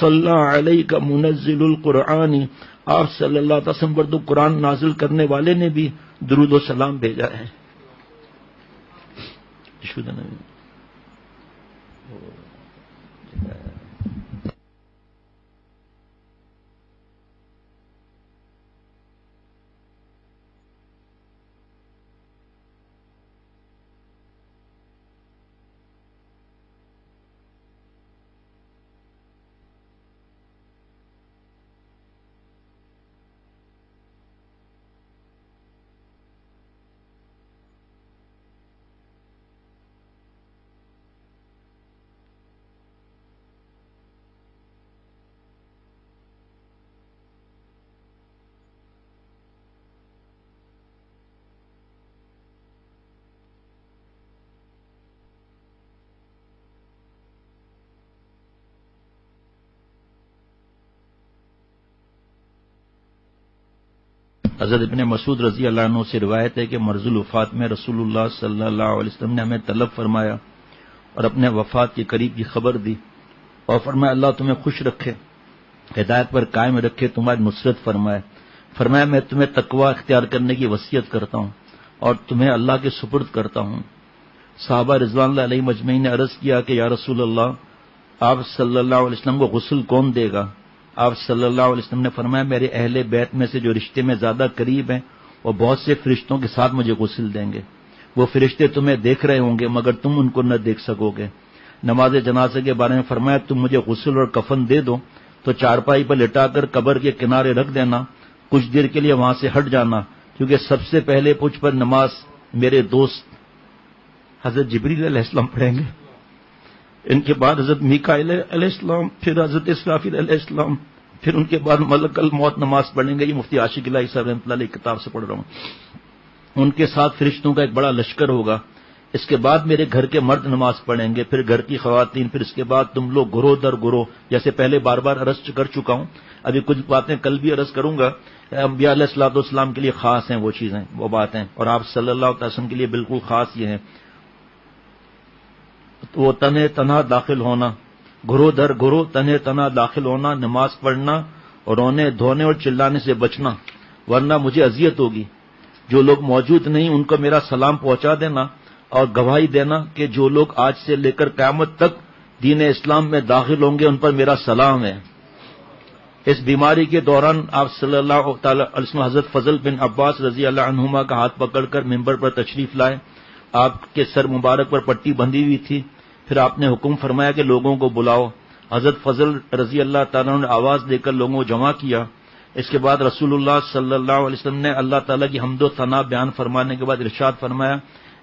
صلی علیک منزل القرآن. آپ صلی اللہ علیہ وسلم پر تو قرآن نازل کرنے والے نے بھی درود و سلام بھیجا ہے. حضرت ابن مسعود رضی اللہ عنہ سے روایت ہے کہ مرض الوفات میں رسول اللہ صلی اللہ علیہ وسلم نے ہمیں طلب فرمایا اور اپنے وفات کے قریب کی خبر دی اور فرمایا اللہ تمہیں خوش رکھے، ہدایت پر قائم رکھے، تمہاری نصرت فرمائے. فرمایا میں تمہیں تقوی اختیار کرنے کی وصیت کرتا ہوں اور تمہیں اللہ کے سپرد کرتا ہوں. صحابہ رضوان اللہ علیہ مجمعین نے عرض کیا کہ یا رسول اللہ آپ صلی اللہ علیہ وسلم کو غسل کون دے گا؟ آپ صلی اللہ علیہ وسلم نے فرمایا میرے اہل بیت میں سے جو رشتے میں زیادہ قریب ہیں وہ بہت سے فرشتوں کے ساتھ مجھے غسل دیں گے. وہ فرشتے تمہیں دیکھ رہے ہوں گے مگر تم ان کو نہ دیکھ سکو گے. نماز جنازے کے بارے میں فرمایا تم مجھے غسل اور کفن دے دو تو چارپائی پر لٹا کر قبر کے کنارے رکھ دینا، کچھ دیر کے لیے وہاں سے ہٹ جانا، کیونکہ سب سے پہلے مجھ پر نماز میرے دوست حضرت جبریل علیہ السلام پڑھیں گے، ان کے بعد حضرت میکائیل علیہ السلام، پھر حضرت اسرافیل علیہ السلام، پھر ان کے بعد ملک الموت نماز پڑھیں گے. یہ مفتی عاشق الہی صاحب رحمۃ اللہ علیہ کتاب سے پڑھ رہا ہوں. ان کے ساتھ فرشتوں کا ایک بڑا لشکر ہوگا. اس کے بعد میرے گھر کے مرد نماز پڑھیں گے، پھر گھر کی خواتین، پھر اس کے بعد تم لوگ گروہ در گروہ، جیسے پہلے بار بار عرض کر چکا ہوں، ابھی کچھ باتیں کل بھی عرض کروں گا. انبیاء علیہ الصلوۃ والسلام کے لیے خاص ہیں وہ چیزیں، وہ باتیں، اور آپ صلی اللہ علیہ وسلم کے لیے بالکل خاص یہ ہیں. وہ تنہ تنہا داخل ہونا، گروہ در گروہ تنہ تنہا داخل ہونا، نماز پڑھنا اور رونے دھونے اور چلانے سے بچنا، ورنہ مجھے اذیت ہوگی. جو لوگ موجود نہیں ان کو میرا سلام پہنچا دینا اور گواہی دینا کہ جو لوگ آج سے لے کر قیامت تک دین اسلام میں داخل ہوں گے ان پر میرا سلام ہے. اس بیماری کے دوران آپ صلی اللہ تعالی علیہ وسلم حضرت فضل بن عباس رضی اللہ عنہما کا ہاتھ پکڑ کر ممبر پر تشریف لائے. آپ کے سر مبارک پر پٹی بندھی ہوئی تھی. پھر آپ نے حکم فرمایا کہ لوگوں کو بلاؤ. حضرت فضل رضی اللہ تعالیٰ نے آواز دے کر لوگوں کو جمع کیا. اس کے بعد رسول اللہ صلی اللہ علیہ وسلم نے اللہ تعالیٰ کی حمد و ثنا بیان فرمانے کے بعد ارشاد فرمایا،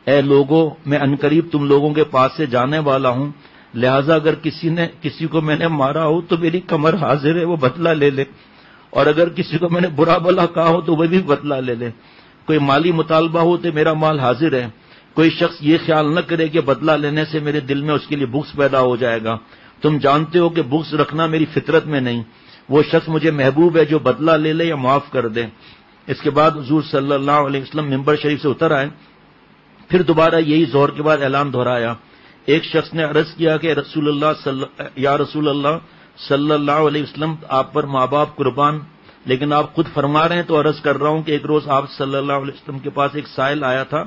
اے لوگوں، میں عنقریب تم لوگوں کے پاس سے جانے والا ہوں، لہذا اگر کسی کو میں نے مارا ہو تو میری کمر حاضر ہے، وہ بدلہ لے لے، اور اگر کسی کو میں نے برا بلا کہا ہو تو وہ بھی بدلہ لے لے. کوئی مالی مطالبہ ہو تو میرا مال حاضر ہے. کوئی شخص یہ خیال نہ کرے کہ بدلہ لینے سے میرے دل میں اس کے لیے بغض پیدا ہو جائے گا. تم جانتے ہو کہ بغض رکھنا میری فطرت میں نہیں. وہ شخص مجھے محبوب ہے جو بدلہ لے لے یا معاف کر دے. اس کے بعد حضور صلی اللہ علیہ وسلم ممبر شریف سے اتر آئے. پھر دوبارہ یہی ظہر کے بعد اعلان دہرایا. ایک شخص نے عرض کیا کہ رسول اللہ صلی اللہ علیہ وسلم، آپ پر ماں باپ قربان، لیکن آپ خود فرما رہے ہیں تو عرض کر رہا ہوں کہ ایک روز آپ صلی اللہ علیہ وسلم کے پاس ایک سائل آیا تھا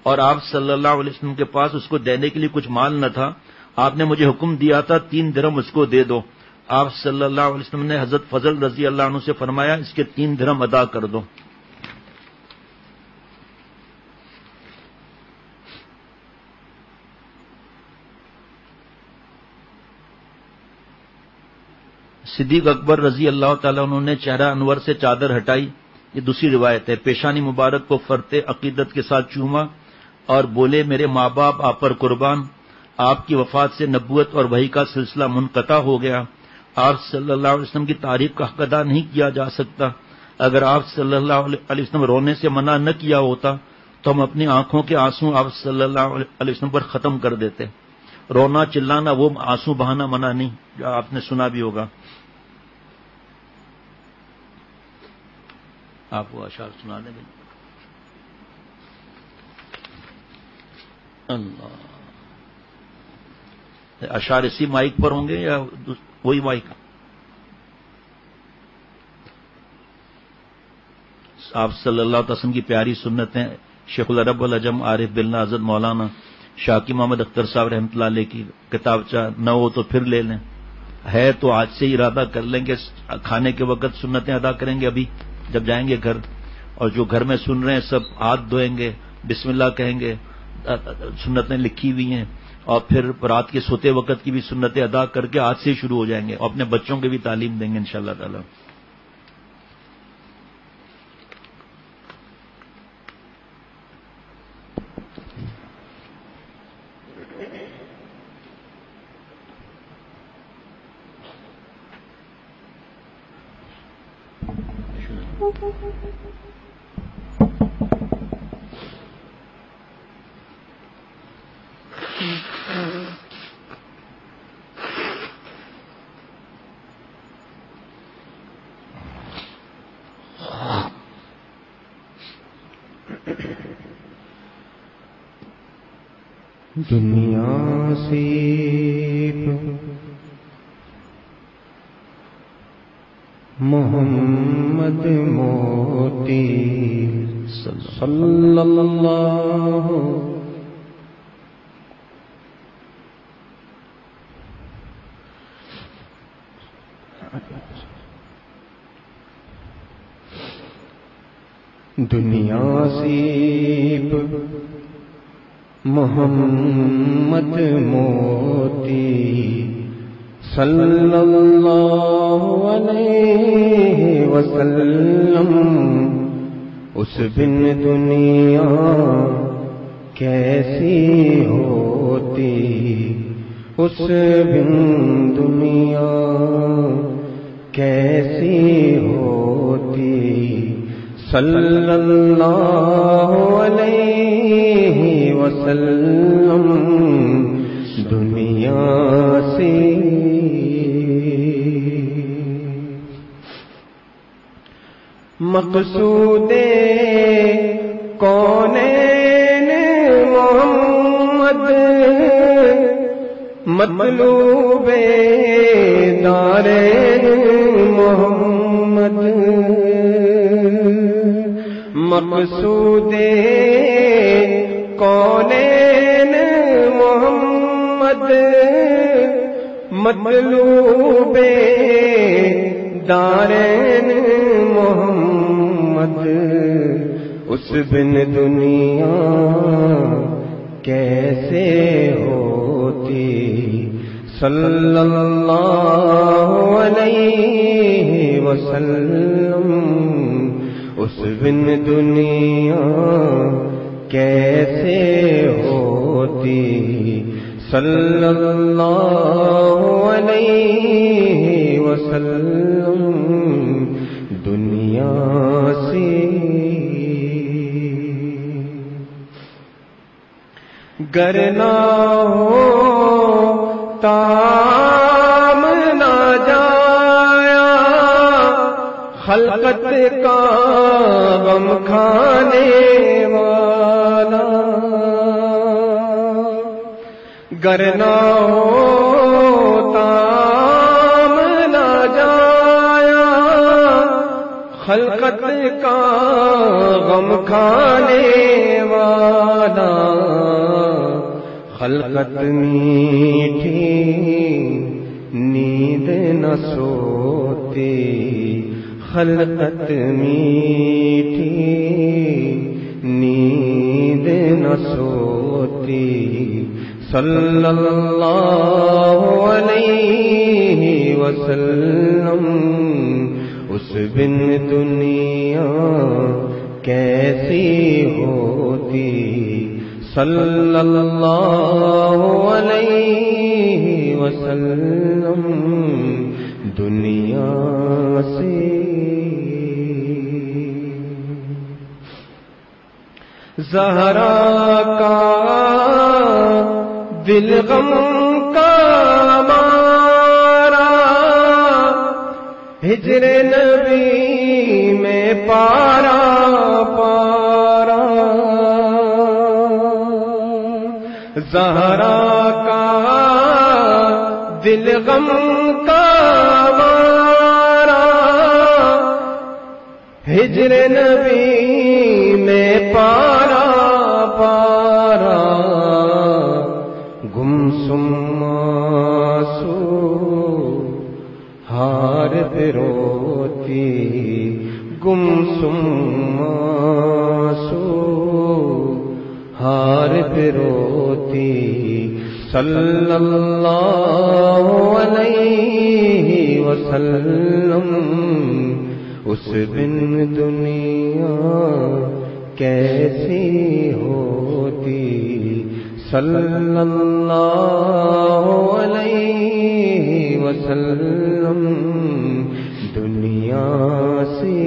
اور آپ صلی اللہ علیہ وسلم کے پاس اس کو دینے کے لیے کچھ مال نہ تھا. آپ نے مجھے حکم دیا تھا 3 درہم اس کو دے دو. آپ صلی اللہ علیہ وسلم نے حضرت فضل رضی اللہ عنہ سے فرمایا اس کے 3 درہم ادا کر دو. صدیق اکبر رضی اللہ تعالیٰ عنہ نے چہرہ انور سے چادر ہٹائی. یہ دوسری روایت ہے. پیشانی مبارک کو فرتے عقیدت کے ساتھ چوما اور بولے، میرے ماں باپ آپ پر قربان. آپ کی وفات سے نبوت اور وحی کا سلسلہ منقطع ہو گیا. آپ صلی اللہ علیہ وسلم کی تعریف کا حق ادا نہیں کیا جا سکتا. اگر آپ صلی اللہ علیہ وسلم رونے سے منع نہ کیا ہوتا تو ہم اپنی آنکھوں کے آنسو آپ صلی اللہ علیہ وسلم پر ختم کر دیتے. رونا چلانا وہ آنسو بہانا منع نہیں، جو آپ نے سنا بھی ہوگا. آپ وہ اشعار سنا دیں گے. اللہ، اشعار اسی مائک پر ہوں گے یا وہی مائک؟ آپ صلی اللہ علیہ وسلم کی پیاری سنتیں شیخ العرب والعجم عارف باللہ حضرت مولانا شاکی محمد اختر صاحب رحمۃ اللہ علیہ کی کتابچہ نہ ہو تو پھر لے لیں. ہے تو آج سے ارادہ کر لیں کہ کھانے کے وقت سنتیں ادا کریں گے. ابھی جب جائیں گے گھر، اور جو گھر میں سن رہے ہیں سب ہاتھ دھوئیں گے، بسم اللہ کہیں گے. سنتیں لکھی ہوئی ہیں، اور پھر رات کے سوتے وقت کی بھی سنتیں ادا کر کے آج سے شروع ہو جائیں گے، اور اپنے بچوں کے بھی تعلیم دیں گے انشاءاللہ تعالی. دنیا سے محمد موتی صلی اللہ دنیا سے محمد موتی صلی اللہ علیہ وسلم، اس بن دنیا کیسی ہوتی، اس بن دنیا کیسی ہوتی، صلی اللہ علیہ وسلم. دنیا سے مقصود کونین محمد، مطلوب دارین محمد، مقصود کونین محمد، مطلوب دارین محمد اس بن دنیا کیسے ہوتی صلی اللہ علیہ وسلم اس بن دنیا کیسے ہوتی صلی اللہ علیہ وسلم دنیا سے گر نہ ہو تام نہ جایا خلقت کا غم کھانے والا گر نہ ہو تام نہ جایا خلقت کا غم کھانے والا خلقت میٹھی نیند نہ سوتی خلقت میٹھی نیند نہ سوتی صلی اللہ علیہ وسلم اس بن دنیا کیسی ہوتی صلی اللہ علیہ وسلم دنیا سے زہرا کا دل غم کا مارا ہجر نبی میں پارا پارا زہرا کا دل غم کا مارا ہجر نبی میں پارا پارا گمسم آنسو ہار پہ روتی گمسم آنسو ہار پہ روتی صلی اللہ علیہ وسلم اس بن دنیا کیسی ہوتی صلی اللہ علیہ وسلم دنیا سے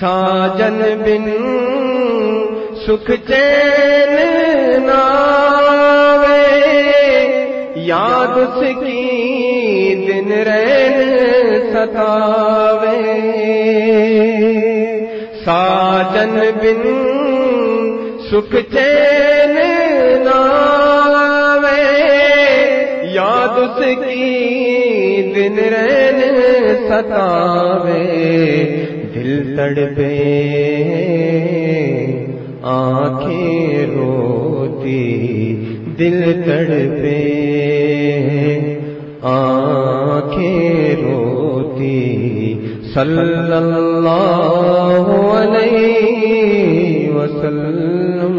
ساجن بن سکھ چین ناوے یاد اس کی دن رین ستاوے ساجن بن سکھ چین ناوے یاد اس کی دن رین ستاوے دل تڑپے آنکھیں روتی دل تڑپے آنکھیں روتی صلی اللہ علیہ وسلم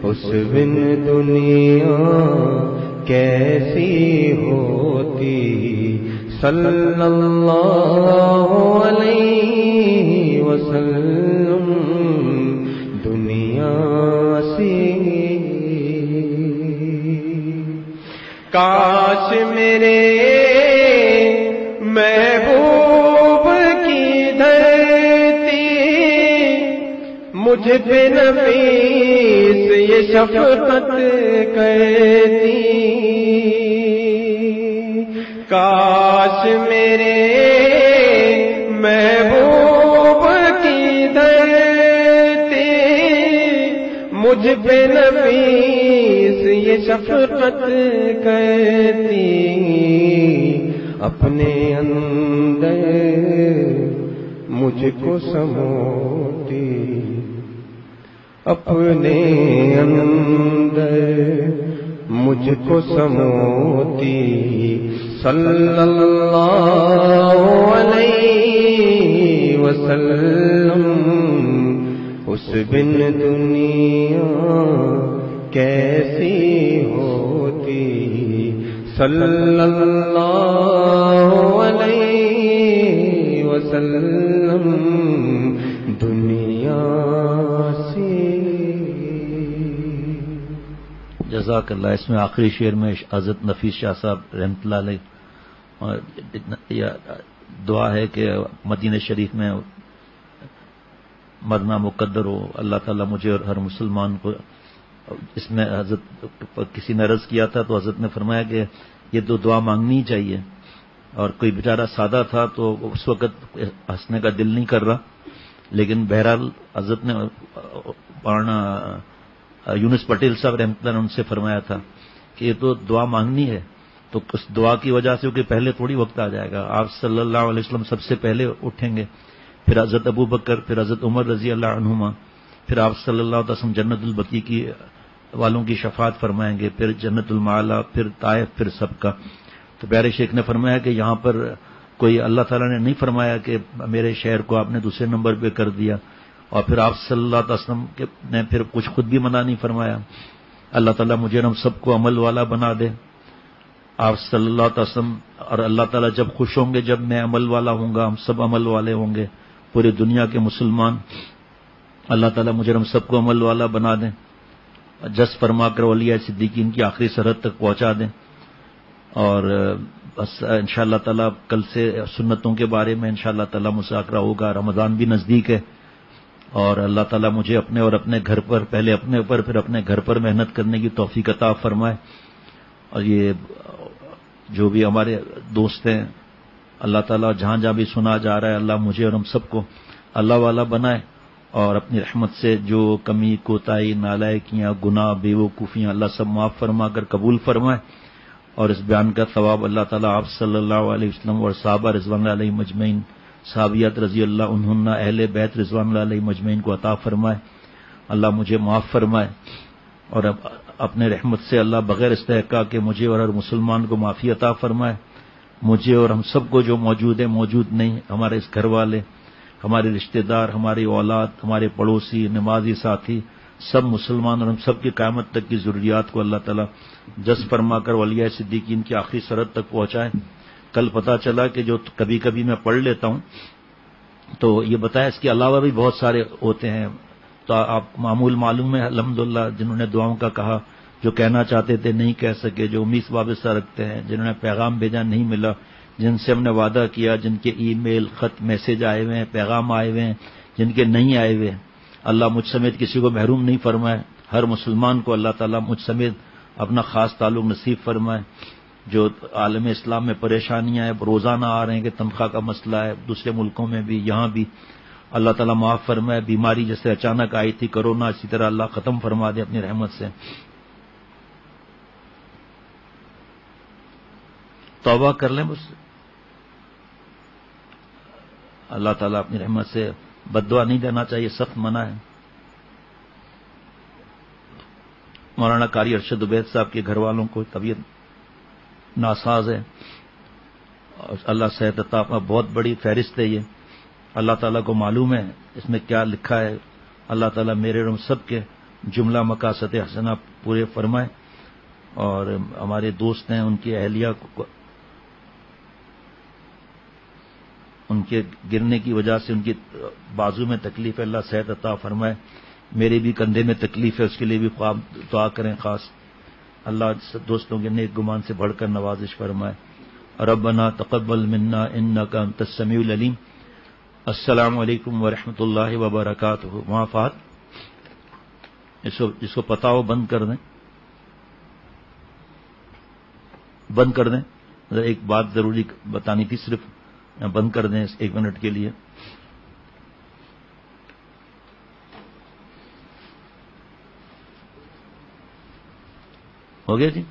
اس بن دنیا کیسی ہوتی صلی اللہ علیہ وسلم دنیا سے کاش میرے محبوب کی دھرتی مجھ پہ نفیس یہ شفقت کرتی کاش میرے محبوب کی دھرتی مجھ پہ نفیس یہ شفقت کرتی اپنے اندر مجھ کو سموتی اپنے اندر مجھ کو سموتی صلی اللہ علیہ وسلم، اس بن دنیا کیسی ہوتی صلی اللہ علیہ وسلم دنیا سے۔ جزاک اللہ۔ اس میں آخری شعر میں حضرت نفیس شاہ صاحب رحمۃ اللہ علیہ دعا ہے کہ مدینہ شریف میں مرنا مقدر ہو، اللہ تعالیٰ مجھے اور ہر مسلمان کو۔ اس میں حضرت کسی نے عرض کیا تھا تو حضرت نے فرمایا کہ یہ تو دعا مانگنی ہی چاہیے، اور کوئی بیچارہ سادہ تھا تو اس وقت ہنسنے کا دل نہیں کر رہا، لیکن بہرحال حضرت نے پرانا یونس پٹیل صاحب رحمۃ اللہ نے ان سے فرمایا تھا کہ یہ تو دعا مانگنی ہے، تو اس دعا کی وجہ سے کہ پہلے تھوڑی وقت آ جائے گا، آپ صلی اللہ علیہ وسلم سب سے پہلے اٹھیں گے، پھر حضرت ابو بکر، پھر حضرت عمر رضی اللہ عنہما، پھر آپ صلی اللہ علیہ وسلم جنت البقیع کی والوں کی شفاعت فرمائیں گے، پھر جنت المعلا، پھر طائف، پھر سب کا۔ تو پیارے شیخ نے فرمایا کہ یہاں پر کوئی اللہ تعالیٰ نے نہیں فرمایا کہ میرے شہر کو آپ نے دوسرے نمبر پہ کر دیا، اور پھر آپ صلی اللہ علیہ وسلم نے پھر کچھ خود بھی منع نہیں فرمایا۔ اللہ تعالیٰ مجھے ہم سب کو عمل والا بنا دے، آپ صلی اللہ علیہ وسلم، اور اللہ تعالیٰ جب خوش ہوں گے جب میں عمل والا ہوں گا، ہم سب عمل والے ہوں گے، پورے دنیا کے مسلمان، اللہ تعالیٰ مجھے ہم سب کو عمل والا بنا دیں، جس فرما کر اولیاء صدیقین کی آخری سرحد تک پہنچا دیں۔ اور بس انشاءاللہ تعالیٰ کل سے سنتوں کے بارے میں انشاءاللہ تعالیٰ مذاکرہ ہوگا، رمضان بھی نزدیک ہے، اور اللہ تعالیٰ مجھے اپنے اور اپنے گھر پر، پہلے اپنے اوپر پھر اپنے گھر پر محنت کرنے کی توفیق عطا فرمائے، اور یہ جو بھی ہمارے دوست ہیں اللہ تعالیٰ جہاں جہاں بھی سنا جا رہا ہے اللہ مجھے اور ہم سب کو اللہ والا بنائے، اور اپنی رحمت سے جو کمی کوتاہی نالائکیاں گناہ بے وقوفیاں اللہ سب معاف فرما کر قبول فرمائے، اور اس بیان کا ثواب اللہ تعالیٰ آپ صلی اللہ علیہ وسلم اور صحابہ رضوان اللہ علیہ مجمعین، صحابیات رضی اللہ عنہن، اہل بیت رضوان اللہ علیہ مجمعین کو عطا فرمائے، اللہ مجھے معاف فرمائے، اور اپنے رحمت سے اللہ بغیر استحقاق کے مجھے اور ہر مسلمان کو معافی عطا فرمائے، مجھے اور ہم سب کو جو موجود ہے موجود نہیں، ہمارے اس گھر والے، ہمارے رشتہ دار، ہماری اولاد، ہمارے پڑوسی، نمازی ساتھی، سب مسلمان اور ہم سب کی قیامت تک کی ضروریات کو اللہ تعالیٰ جس فرما کر اولیاء صدیقین کی آخری سرحد تک پہنچائے۔ کل پتہ چلا کہ جو کبھی کبھی میں پڑھ لیتا ہوں تو یہ بتایا اس کے علاوہ بھی بہت سارے ہوتے ہیں، تو آپ معمول معلوم ہے الحمدللہ جنہوں نے دعاؤں کا کہا، جو کہنا چاہتے تھے نہیں کہہ سکے، جو امید وابستہ رکھتے ہیں، جنہوں نے پیغام بھیجا نہیں ملا، جن سے ہم نے وعدہ کیا، جن کے ای میل، خط، میسج آئے ہوئے ہیں، پیغام آئے ہوئے ہیں، جن کے نہیں آئے ہوئے ہیں، اللہ مجھ سمیت کسی کو محروم نہیں فرمائے، ہر مسلمان کو اللہ تعالیٰ مجھ سمیت اپنا خاص تعلق نصیب فرمائے۔ جو عالم اسلام میں پریشانیاں ہیں روزانہ آ رہے ہیں کہ تنخواہ کا مسئلہ ہے، دوسرے ملکوں میں بھی یہاں بھی، اللہ تعالیٰ معاف فرمائے۔ بیماری جیسے اچانک آئی تھی کرونا، اسی طرح اللہ ختم فرما دے اپنی رحمت سے۔ توبہ کر لیں بس، اللہ تعالیٰ اپنی رحمت سے بد دعا نہیں دینا چاہیے، سخت منع ہے۔ مولانا قاری ارشد عبید صاحب کے گھر والوں کو طبیعت ناساز ہے، اور اللہ صحت عطا فرمائے، بہت بڑی فہرست ہے یہ، اللہ تعالیٰ کو معلوم ہے اس میں کیا لکھا ہے، اللہ تعالیٰ میرے اور ہم سب کے جملہ مقاصد حسنہ پورے فرمائے، اور ہمارے دوست ہیں ان کی اہلیہ کو ان کے گرنے کی وجہ سے ان کی بازو میں تکلیف ہے، اللہ صحت عطا فرمائے، میرے بھی کندھے میں تکلیف ہے اس کے لیے بھی خواب دعا کریں خاص، اللہ دوستوں کے نیک گمان سے بڑھ کر نوازش فرمائے۔ ربنا تقبل منا انک انت السمیع العلیم۔ السلام علیکم ورحمۃ اللہ وبرکاتہ۔ معافات جس کو پتا ہو بند کر دیں، بند کر دیں، ایک بات ضروری بتانی تھی، صرف بند کر دیں 1 منٹ کے لیے۔ ہو گیا جی؟